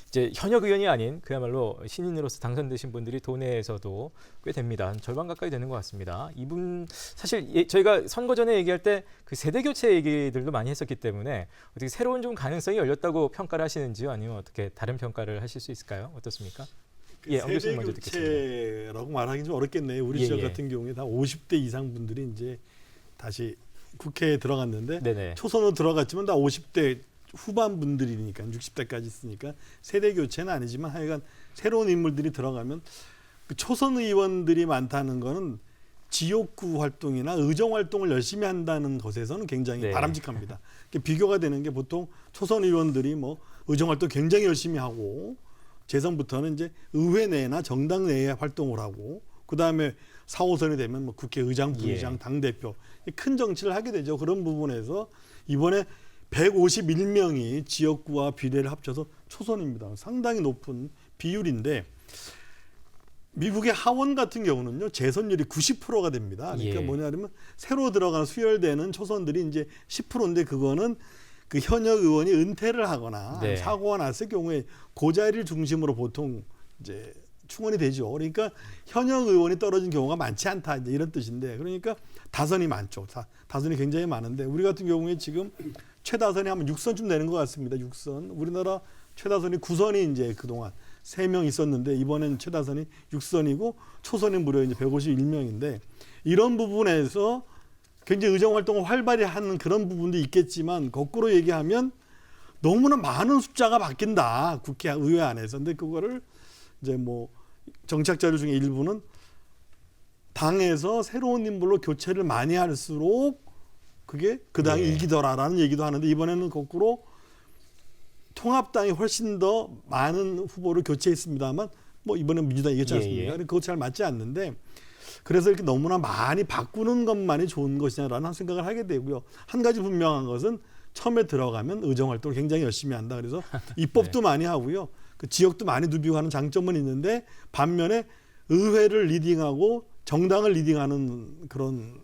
이제 현역 의원이 아닌 그야말로 신인으로서 당선되신 분들이 도내에서도 꽤 됩니다. 한 절반 가까이 되는 것 같습니다. 이분 사실 저희가 선거 전에 얘기할 때 그 세대 교체 얘기들도 많이 했었기 때문에 어떻게 새로운 좀 가능성이 열렸다고 평가를 하시는지요? 아니면 어떻게 다른 평가를 하실 수 있을까요? 어떻습니까? 엄 교수님 먼저 듣겠습니다. 세대교체라고 말하기 좀 어렵겠네요. 우리 지역 같은 경우에 다 50대 이상 분들이 이제 다시 국회에 들어갔는데 초선으로 들어갔지만 다 50대 후반 분들이니까 60대까지 있으니까 세대 교체는 아니지만 하여간 새로운 인물들이 들어가면 그 초선 의원들이 많다는 거는 지역구 활동이나 의정 활동을 열심히 한다는 것에서는 굉장히 바람직합니다. 비교가 되는 게 보통 초선 의원들이 뭐 의정 활동 굉장히 열심히 하고 재선부터는 이제 의회 내나 정당 내에 활동을 하고 그다음에 4, 5선이 되면 뭐 국회의장, 부의장, 당대표 큰 정치를 하게 되죠. 그런 부분에서 이번에 151명이 지역구와 비례를 합쳐서 초선입니다. 상당히 높은 비율인데 미국의 하원 같은 경우는요. 재선율이 90%가 됩니다. 그러니까 뭐냐면 새로 들어간 수혈되는 초선들이 이제 10%인데 그거는 그 현역 의원이 은퇴를 하거나 사고가 났을 경우에 그 자리를 중심으로 보통 이제 충원이 되죠. 그러니까 현역 의원이 떨어진 경우가 많지 않다 이제 이런 뜻인데 그러니까 다선이 많죠. 다선이 굉장히 많은데 우리 같은 경우에 지금 최다선이 한 6선쯤 되는 것 같습니다. 6선. 우리나라 최다선이 9선이 이제 그동안 3명 있었는데 이번엔 최다선이 6선이고 초선이 무려 이제 151명인데 이런 부분에서 굉장히 의정 활동을 활발히 하는 그런 부분도 있겠지만 거꾸로 얘기하면 너무나 많은 숫자가 바뀐다. 국회 의회 안에서. 근데 그거를 이제 뭐 정치학자들 중에 일부는 당에서 새로운 인물로 교체를 많이 할수록 그게 그 당이 이기더라라는 얘기도 하는데 이번에는 거꾸로 통합당이 훨씬 더 많은 후보를 교체했습니다만 뭐 이번엔 민주당이 이겼지 않습니까? 그거 잘 맞지 않는데 그래서 이렇게 너무나 많이 바꾸는 것만이 좋은 것이냐라는 생각을 하게 되고요. 한 가지 분명한 것은 처음에 들어가면 의정 활동을 굉장히 열심히 한다. 그래서 입법도 많이 하고요. 그 지역도 많이 누비고 하는 장점은 있는데 반면에 의회를 리딩하고 정당을 리딩하는 그런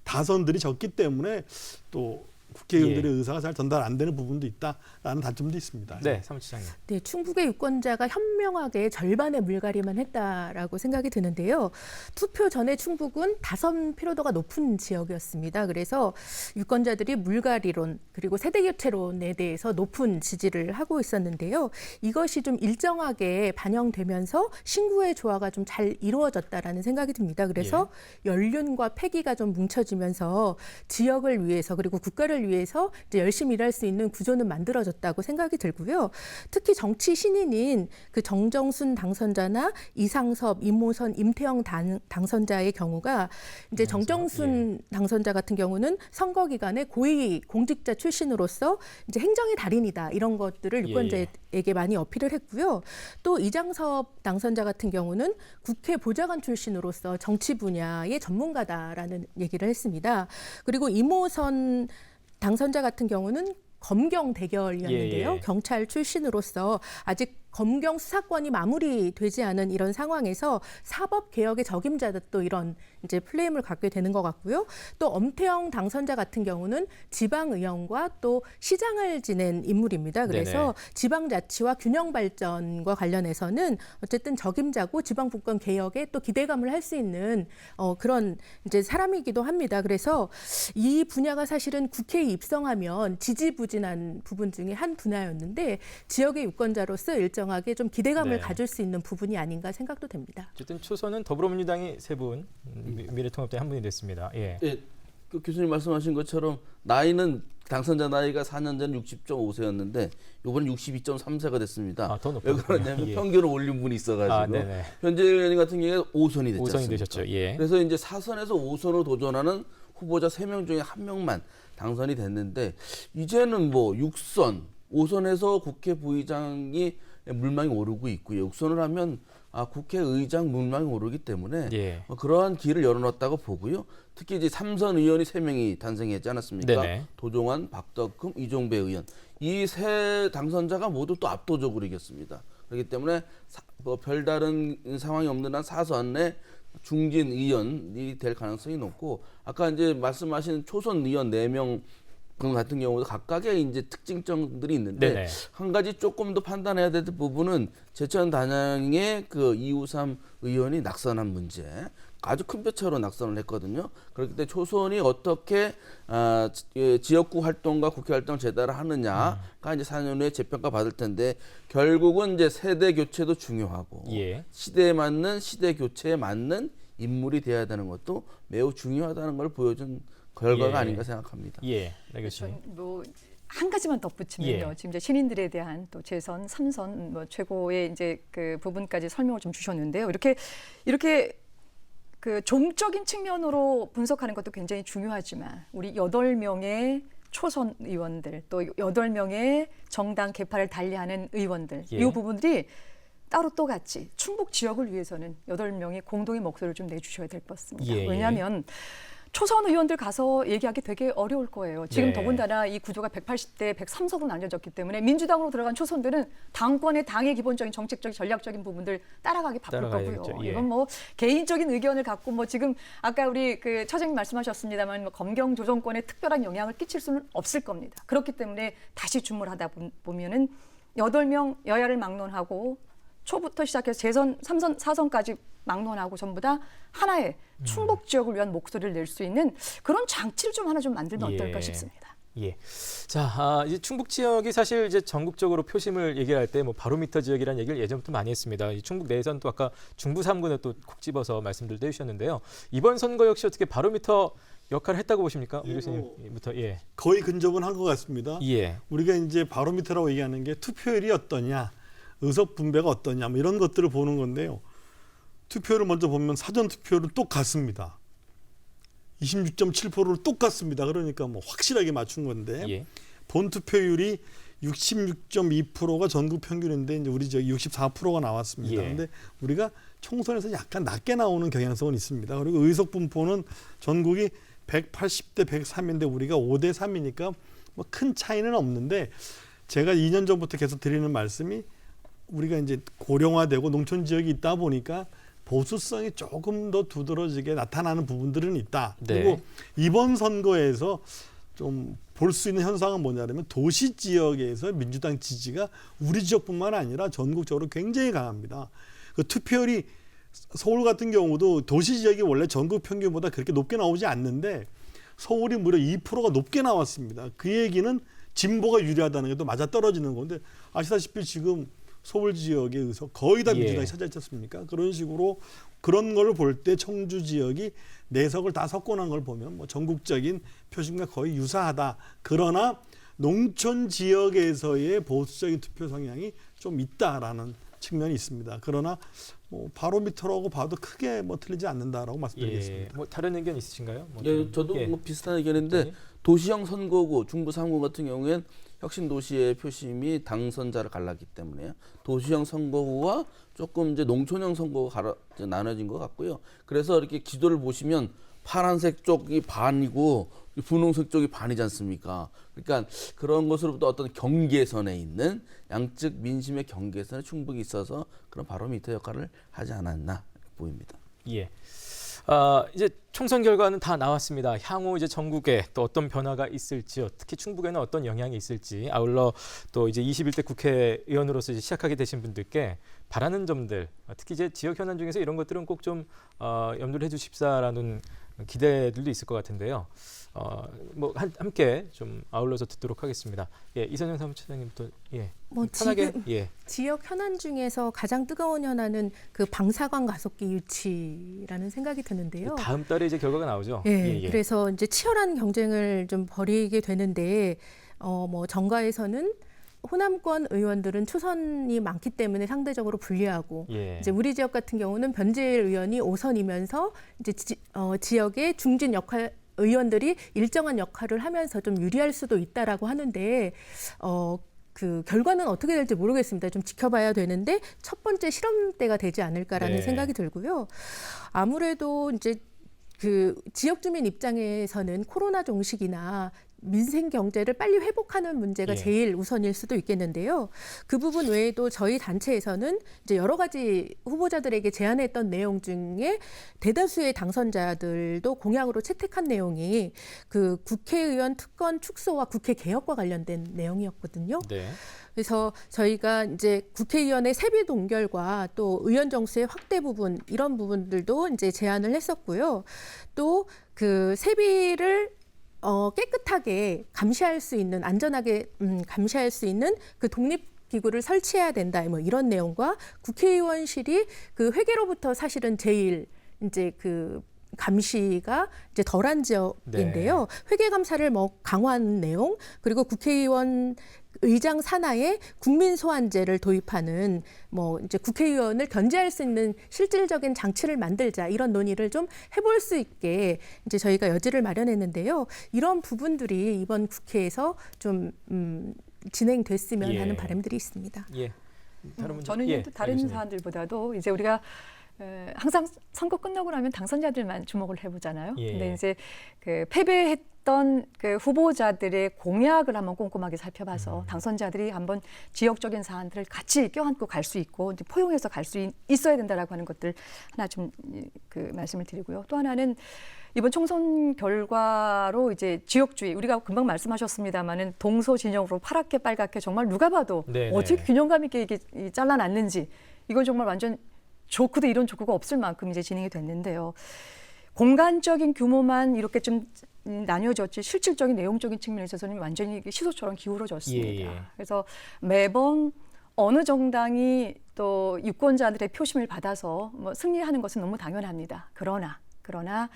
다선들이 적기 때문에 또 국회의원들의 의사가 잘 전달 안 되는 부분도 있다라는 단점도 있습니다. 네, 사무처장님. 네, 충북의 유권자가 현명하게 절반의 물갈이만 했다라고 생각이 드는데요. 투표 전에 충북은 다선 피로도가 높은 지역이었습니다. 그래서 유권자들이 물갈이론 그리고 세대교체론에 대해서 높은 지지를 하고 있었는데요. 이것이 좀 일정하게 반영되면서 신구의 조화가 좀 잘 이루어졌다라는 생각이 듭니다. 그래서 연륜과 패기가 좀 뭉쳐지면서 지역을 위해서 그리고 국가를 위해서 이제 열심히 일할 수 있는 구조는 만들어졌다고 생각이 들고요. 특히 정치 신인인 그 정정순 당선자나 이상섭, 임모선, 임태영 당선자의 경우가 이제 정정순 당선자 같은 경우는 선거 기간에 고위 공직자 출신으로서 이제 행정의 달인이다 이런 것들을 유권자에게 많이 어필을 했고요. 또 이장섭 당선자 같은 경우는 국회 보좌관 출신으로서 정치 분야의 전문가다라는 얘기를 했습니다. 그리고 임모선 당선자 같은 경우는 검경 대결이었는데요. 경찰 출신으로서 아직 검경 수사권이 마무리되지 않은 이런 상황에서 사법 개혁의 적임자다 또 이런 이제 플레임을 갖게 되는 것 같고요. 또 엄태영 당선자 같은 경우는 지방의원과 또 시장을 지낸 인물입니다. 그래서 지방자치와 균형 발전과 관련해서는 어쨌든 적임자고 지방분권 개혁에 또 기대감을 할 수 있는 그런 이제 사람이기도 합니다. 그래서 이 분야가 사실은 국회에 입성하면 지지부진한 부분 중에 한 분야였는데 지역의 유권자로서 일정하게 좀 기대감을 가질 수 있는 부분이 아닌가 생각도 됩니다. 어쨌든 초선은 더불어민주당이 3분, 미래통합당이 1분이 됐습니다. 그 교수님 말씀하신 것처럼 나이는 당선자 나이가 4년 전 60.5세였는데 이번엔 62.3세가 됐습니다. 더 왜 그러냐면 평균을 올린 분이 있어가지고 현재 의원님 같은 경우에 5선이 됐죠. 5선이 되셨죠. 그래서 이제 4선에서 5선으로 도전하는 후보자 3명 중에 1명만 당선이 됐는데 이제는 뭐 6선, 5선에서 국회 부의장이 물망이 오르고 있고요. 6선을 하면 국회의장 물망이 오르기 때문에 그러한 길을 열어놨다고 보고요. 특히 이제 3선 의원이 3명이 탄생했지 않았습니까? 도종환, 박덕흠, 이종배 의원. 이 세 당선자가 모두 또 압도적으로 이겼습니다. 그렇기 때문에 별다른 상황이 없는 한 4선의 중진 의원이 될 가능성이 높고 아까 이제 말씀하신 초선 의원 4명 그 같은 경우도 각각의 이제 특징점들이 있는데 한 가지 조금 더 판단해야 될 부분은 제천 단양의 그 이우삼 의원이 낙선한 문제. 아주 큰 뼈차로 낙선을 했거든요. 그렇기 때문에 초선이 어떻게 지역구 활동과 국회 활동을 제대로 하느냐가 이제 4년 후에 재평가 받을 텐데 결국은 이제 세대 교체도 중요하고 시대에 맞는 시대 교체에 맞는 인물이 돼야 되는 것도 매우 중요하다는 걸 보여준 결과가 아닌가 생각합니다. 알겠습니다. 한 가지만 덧붙이면요. 지금 이제 신인들에 대한 또 재선, 3선 뭐 최고의 이제 그 부분까지 설명을 좀 주셨는데요. 이렇게 그 종적인 측면으로 분석하는 것도 굉장히 중요하지만 우리 8명의 초선 의원들 또 8명의 정당 개파를 달리하는 의원들 이 부분들이 따로 또 같이 충북 지역을 위해서는 8명의 공동의 목소리를 좀 내주셔야 될 것 같습니다. 왜냐하면 초선 의원들 가서 얘기하기 되게 어려울 거예요. 지금 더군다나 이 구조가 180대 103석으로 나뉘어졌기 때문에 민주당으로 들어간 초선들은 당권의 당의 기본적인 정책적 전략적인 부분들 따라가기 바쁠 거고요. 이건 뭐 개인적인 의견을 갖고 뭐 지금 아까 우리 그 처장님 말씀하셨습니다만 뭐 검경 조정권에 특별한 영향을 끼칠 수는 없을 겁니다. 그렇기 때문에 다시 주물하다 보면은 8명 여야를 막론하고 초부터 시작해서 재선, 3선, 4선까지 막론하고 전부 다 하나의 충북 지역을 위한 목소리를 낼 수 있는 그런 장치를 좀 하나 좀 만들면 어떨까 싶습니다. 예. 자, 이제 충북 지역이 사실 이제 전국적으로 표심을 얘기할 때 뭐 바로미터 지역이라는 얘기를 예전부터 많이 했습니다. 이 충북 내에서는 또 아까 중부 3군을 또 콕 집어서 말씀들도 해주셨는데요. 이번 선거 역시 어떻게 바로미터 역할을 했다고 보십니까? 우 교수님부터. 예. 거의 근접은 한 것 같습니다. 예. 우리가 이제 바로미터라고 얘기하는 게 투표율이 어떠냐, 의석 분배가 어떠냐, 뭐 이런 것들을 보는 건데요. 투표율을 먼저 보면 사전 투표율은 똑같습니다. 26.7%를 똑같습니다. 그러니까 뭐 확실하게 맞춘 건데 예. 본 투표율이 66.2%가 전국 평균인데 이제 우리 저기 64%가 나왔습니다. 예. 그런데 우리가 총선에서 약간 낮게 나오는 경향성은 있습니다. 그리고 의석 분포는 전국이 180대 103인데 우리가 5대 3이니까 뭐 큰 차이는 없는데 제가 2년 전부터 계속 드리는 말씀이 우리가 이제 고령화되고 농촌 지역이 있다 보니까 보수성이 조금 더 두드러지게 나타나는 부분들은 있다. 네. 그리고 이번 선거에서 좀 볼 수 있는 현상은 뭐냐면 도시 지역에서 민주당 지지가 우리 지역뿐만 아니라 전국적으로 굉장히 강합니다. 그 투표율이 서울 같은 경우도 도시 지역이 원래 전국 평균보다 그렇게 높게 나오지 않는데 서울이 무려 2%가 높게 나왔습니다. 그 얘기는 진보가 유리하다는 게 또 맞아떨어지는 건데 아시다시피 지금 서울 지역의 의석 거의 다 민주당이 차지했지 않습니까? 그런 식으로 그런 걸 볼 때 청주 지역이 4석을 다 석권한 걸 보면 뭐 전국적인 표심과 거의 유사하다. 그러나 농촌 지역에서의 보수적인 투표 성향이 좀 있다라는 측면이 있습니다. 그러나 뭐 바로미터라고 봐도 크게 뭐 틀리지 않는다라고 말씀드리겠습니다. 뭐 다른 의견 있으신가요? 뭐 예, 저도 예. 뭐 비슷한 의견인데 도시형 선거구 중부 3구 같은 경우엔 혁신도시의 표심이 당선자를 갈랐기 때문에 도시형 선거구와 조금 이제 농촌형 선거구가 나눠진 것 같고요. 그래서 이렇게 지도를 보시면 파란색 쪽이 반이고 분홍색 쪽이 반이지 않습니까? 그러니까 그런 것으로부터 어떤 경계선에 있는 양측 민심의 경계선에 충분히 있어서 그런 바로미터 역할을 하지 않았나 보입니다. 예. 이제 총선 결과는 다 나왔습니다. 향후 이제 전국에 또 어떤 변화가 있을지요. 특히 충북에는 어떤 영향이 있을지. 아울러 또 이제 21대 국회의원으로서 이제 시작하게 되신 분들께 바라는 점들, 특히 이제 지역 현안 중에서 이런 것들은 꼭 좀 염두를 해주십사라는 기대들도 있을 것 같은데요. 뭐 함께 좀 아울러서 듣도록 하겠습니다. 예, 이선영 사무처장님부터 뭐 편하게 지금 지역 현안 중에서 가장 뜨거운 현안은 그 방사관 가속기 유치라는 생각이 드는데요. 다음 달에 이제 결과가 나오죠. 그래서 이제 치열한 경쟁을 좀 벌이게 되는데 뭐 정가에서는 호남권 의원들은 초선이 많기 때문에 상대적으로 불리하고 이제 우리 지역 같은 경우는 변재일 의원이 5선이면서 이제 지역의 중진 역할 의원들이 일정한 역할을 하면서 좀 유리할 수도 있다라고 하는데 그 결과는 어떻게 될지 모르겠습니다. 좀 지켜봐야 되는데 첫 번째 실험대가 되지 않을까라는 생각이 들고요. 아무래도 이제 그 지역 주민 입장에서는 코로나 종식이나 민생 경제를 빨리 회복하는 문제가 제일 우선일 수도 있겠는데요. 그 부분 외에도 저희 단체에서는 이제 여러 가지 후보자들에게 제안했던 내용 중에 대다수의 당선자들도 공약으로 채택한 내용이 그 국회의원 특권 축소와 국회 개혁과 관련된 내용이었거든요. 그래서 저희가 이제 국회의원의 세비 동결과 또 의원 정수의 확대 부분 이런 부분들도 이제 제안을 했었고요. 또 그 세비를 깨끗하게 감시할 수 있는 안전하게 감시할 수 있는 그 독립기구를 설치해야 된다. 뭐 이런 내용과 국회의원실이 그 회계로부터 사실은 제일 이제 그 감시가 이제 덜한 지역인데요. 회계 감사를 뭐 강화하는 내용 그리고 국회의원 의장 산하에 국민 소환제를 도입하는 뭐 이제 국회의원을 견제할 수 있는 실질적인 장치를 만들자 이런 논의를 좀 해볼 수 있게 이제 저희가 여지를 마련했는데요. 이런 부분들이 이번 국회에서 좀 진행됐으면 하는 바람들이 있습니다. 저는 또 다른 사안들보다도 이제 우리가 항상 선거 끝나고 나면 당선자들만 주목을 해보잖아요. 근데 이제 그 패배했던 그 후보자들의 공약을 한번 꼼꼼하게 살펴봐서 당선자들이 한번 지역적인 사안들을 같이 껴안고 갈 수 있고 이제 포용해서 갈 수 있어야 된다라고 하는 것들 하나 좀 그 말씀을 드리고요. 또 하나는 이번 총선 결과로 이제 지역주의 우리가 금방 말씀하셨습니다마는 동서 진영으로 파랗게 빨갛게 정말 누가 봐도 어떻게 균형감 있게 이게 잘라놨는지 이건 정말 완전 조크도 이런 조크가 없을 만큼 이제 진행이 됐는데요. 공간적인 규모만 이렇게 좀 나뉘어졌지 실질적인 내용적인 측면에 있어서는 완전히 시소처럼 기울어졌습니다. 예. 그래서 매번 어느 정당이 또 유권자들의 표심을 받아서 뭐 승리하는 것은 너무 당연합니다. 그러나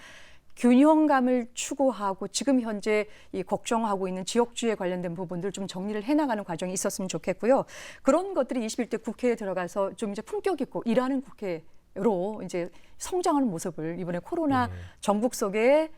균형감을 추구하고 지금 현재 이 걱정하고 있는 지역주의에 관련된 부분들 좀 정리를 해나가는 과정이 있었으면 좋겠고요. 그런 것들이 21대 국회에 들어가서 좀 이제 품격 있고 일하는 국회로 이제 성장하는 모습을 이번에 코로나 전국 속에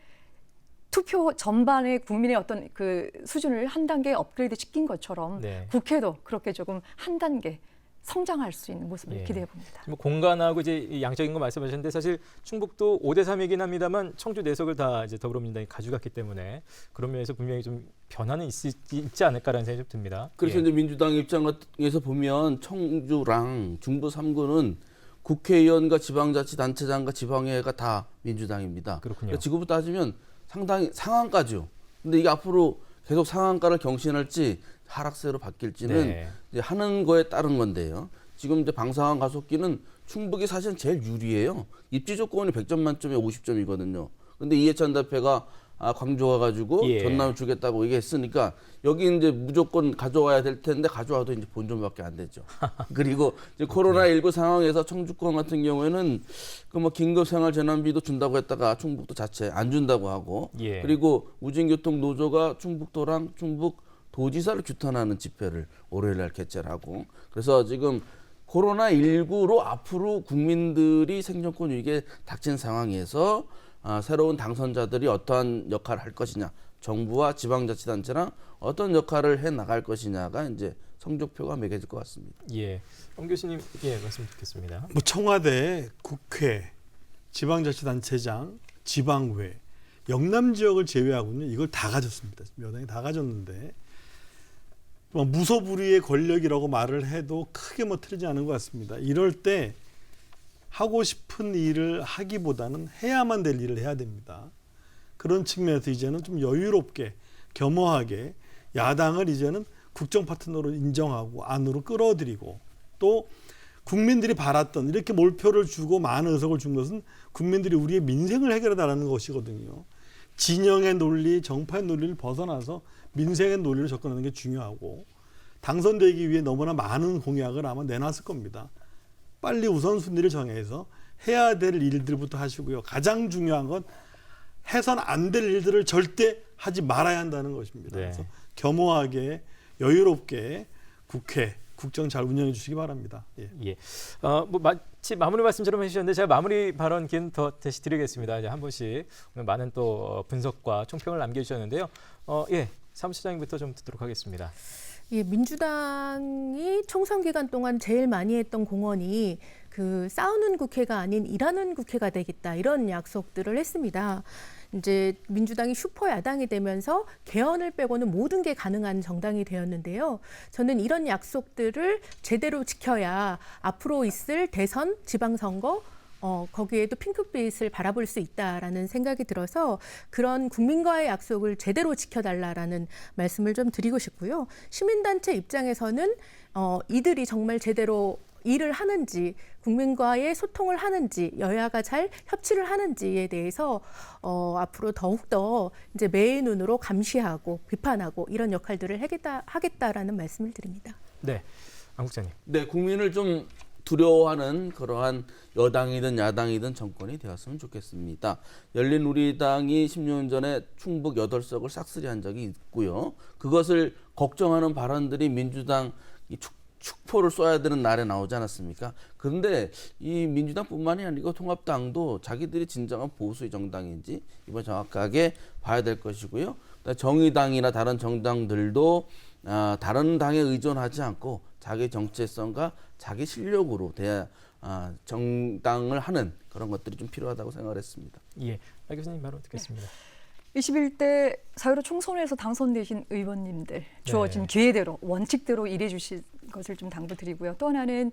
투표 전반의 국민의 어떤 그 수준을 한 단계 업그레이드 시킨 것처럼 국회도 그렇게 조금 한 단계 성장할 수 있는 모습을 기대해 봅니다. 뭐 공간하고 이제 양적인 거 말씀하셨는데 사실 충북도 5대3이긴 합니다만 청주 내석을 다 이제 더불어민주당이 가져갔기 때문에 그런 면에서 분명히 좀 변화는 있지 않을까라는 생각이 좀 듭니다. 그래서 이제 민주당 입장에서 보면 청주랑 중부 3구는 국회의원과 지방자치단체장과 지방의회가 다 민주당입니다. 그렇군요. 그러니까 지금부터 따지면 상당히 상한가죠. 근데 이게 앞으로 계속 상한가를 경신할지 하락세로 바뀔지는 이제 하는 거에 따른 건데요. 지금 이제 방상한 가속기는 충북이 사실 제일 유리해요. 입지 조건이 100점 만점에 50점이거든요. 근데 이해찬 대표가 광주 가가지고 전남을 주겠다고 얘기했으니까 여기 이제 무조건 가져와야 될 텐데 가져와도 이제 본점밖에 안 되죠. 그리고 이제 코로나19 상황에서 청주권 같은 경우에는 그 뭐 긴급 생활 재난비도 준다고 했다가 충북도 자체 안 준다고 하고 그리고 우진교통 노조가 충북도랑 충북 도지사를 규탄하는 집회를 월요일 날 개최를 하고 그래서 지금 코로나19로 앞으로 국민들이 생존권 위기에 닥친 상황에서 새로운 당선자들이 어떠한 역할을 할 것이냐, 정부와 지방자치단체랑 어떤 역할을 해 나갈 것이냐가 이제 성적표가 매겨질 것 같습니다. 엄 교수님, 말씀 듣겠습니다. 뭐 청와대, 국회, 지방자치단체장, 지방의회, 영남 지역을 제외하고는 이걸 다 가졌습니다. 여당이 다 가졌는데 무소불위의 권력이라고 말을 해도 크게 뭐 틀리지 않은 것 같습니다. 이럴 때 하고 싶은 일을 하기보다는 해야만 될 일을 해야 됩니다. 그런 측면에서 이제는 좀 여유롭게 겸허하게 야당을 이제는 국정 파트너로 인정하고 안으로 끌어들이고 또 국민들이 바랐던 이렇게 몰표를 주고 많은 의석을 준 것은 국민들이 우리의 민생을 해결해달라는 것이거든요. 진영의 논리, 정파의 논리를 벗어나서 민생의 논리를 접근하는 게 중요하고 당선되기 위해 너무나 많은 공약을 아마 내놨을 겁니다. 빨리 우선순위를 정해서 해야 될 일들부터 하시고요. 가장 중요한 건 해선 안 될 일들을 절대 하지 말아야 한다는 것입니다. 그래서 겸허하게 여유롭게 국회, 국정 잘 운영해 주시기 바랍니다. 뭐 마치 마무리 말씀처럼 해주셨는데 제가 마무리 발언 기회는 더 다시 드리겠습니다. 이제 한 번씩 오늘 많은 또 분석과 총평을 남겨주셨는데요. 사무처장님부터 좀 듣도록 하겠습니다. 민주당이 총선 기간 동안 제일 많이 했던 공언이 그 싸우는 국회가 아닌 일하는 국회가 되겠다 이런 약속들을 했습니다. 이제 민주당이 슈퍼 야당이 되면서 개헌을 빼고는 모든 게 가능한 정당이 되었는데요. 저는 이런 약속들을 제대로 지켜야 앞으로 있을 대선, 지방선거 거기에도 핑크빛을 바라볼 수 있다라는 생각이 들어서 그런 국민과의 약속을 제대로 지켜달라라는 말씀을 좀 드리고 싶고요. 시민단체 입장에서는 이들이 정말 제대로 일을 하는지, 국민과의 소통을 하는지, 여야가 잘 협치를 하는지에 대해서 앞으로 더욱더 이제 매의 눈으로 감시하고 비판하고 이런 역할들을 하겠다라는 말씀을 드립니다. 안 국장님. 국민을 좀 두려워하는 그러한 여당이든 야당이든 정권이 되었으면 좋겠습니다. 열린우리당이 10년 전에 충북 8석을 싹쓸이한 적이 있고요. 그것을 걱정하는 발언들이 민주당 축포를 쏘아야 되는 날에 나오지 않았습니까? 그런데 이 민주당뿐만이 아니고 통합당도 자기들이 진정한 보수의 정당인지 이번 정확하게 봐야 될 것이고요. 정의당이나 다른 정당들도 다른 당에 의존하지 않고 자기 정체성과 자기 실력으로 정당을 하는 그런 것들이 좀 필요하다고 생각을 했습니다. 박 교수님 바로 듣겠습니다. 21대 4.15 총선에서 당선되신 의원님들 주어진 기회대로 원칙대로 일해 주실 것을 좀 당부드리고요. 또 하나는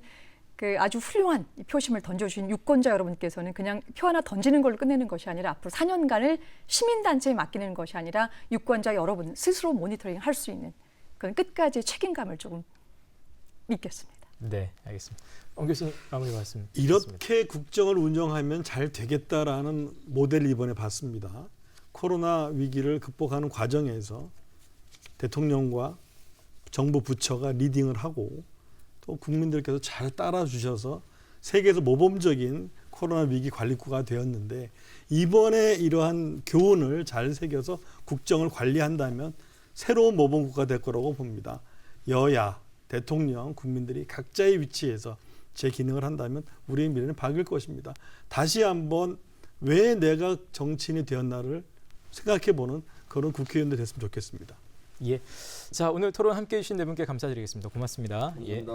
그 아주 훌륭한 표심을 던져주신 유권자 여러분께서는 그냥 표 하나 던지는 걸로 끝내는 것이 아니라 앞으로 4년간을 시민단체에 맡기는 것이 아니라 유권자 여러분 스스로 모니터링 할 수 있는 그런 끝까지 책임감을 조금 믿겠습니다. 알겠습니다. 엄 교수님 마무리 말씀 이렇게 국정을 운영하면 잘 되겠다라는 모델을 이번에 봤습니다. 코로나 위기를 극복하는 과정에서 대통령과 정부 부처가 리딩을 하고 또 국민들께서 잘 따라주셔서 세계에서 모범적인 코로나 위기 관리국가 되었는데 이번에 이러한 교훈을 잘 새겨서 국정을 관리한다면 새로운 모범국가 될 거라고 봅니다. 여야, 대통령, 국민들이 각자의 위치에서 제 기능을 한다면 우리의 미래는 밝을 것입니다. 다시 한번 왜 내가 정치인이 되었나를 생각해보는 그런 국회의원들 됐으면 좋겠습니다. 예. 자, 오늘 토론 함께해 주신 네 분께 감사드리겠습니다. 고맙습니다. 예.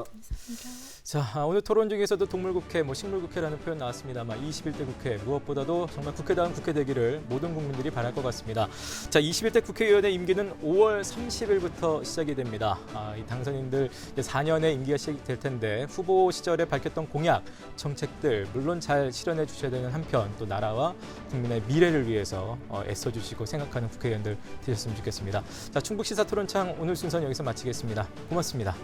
자, 오늘 토론 중에서도 동물국회, 식물국회라는 표현 나왔습니다만 21대 국회 무엇보다도 정말 국회다운 국회 되기를 모든 국민들이 바랄 것 같습니다. 자, 21대 국회의원의 임기는 5월 30일부터 시작이 됩니다. 이 당선인들 4년의 임기가 시작될 텐데 후보 시절에 밝혔던 공약, 정책들 물론 잘 실현해 주셔야 되는 한편 또 나라와 국민의 미래를 위해서 애써주시고 생각하는 국회의원들 되셨으면 좋겠습니다. 자, 충북 시사토론창 오늘 순서는 여기서 마치겠습니다. 고맙습니다.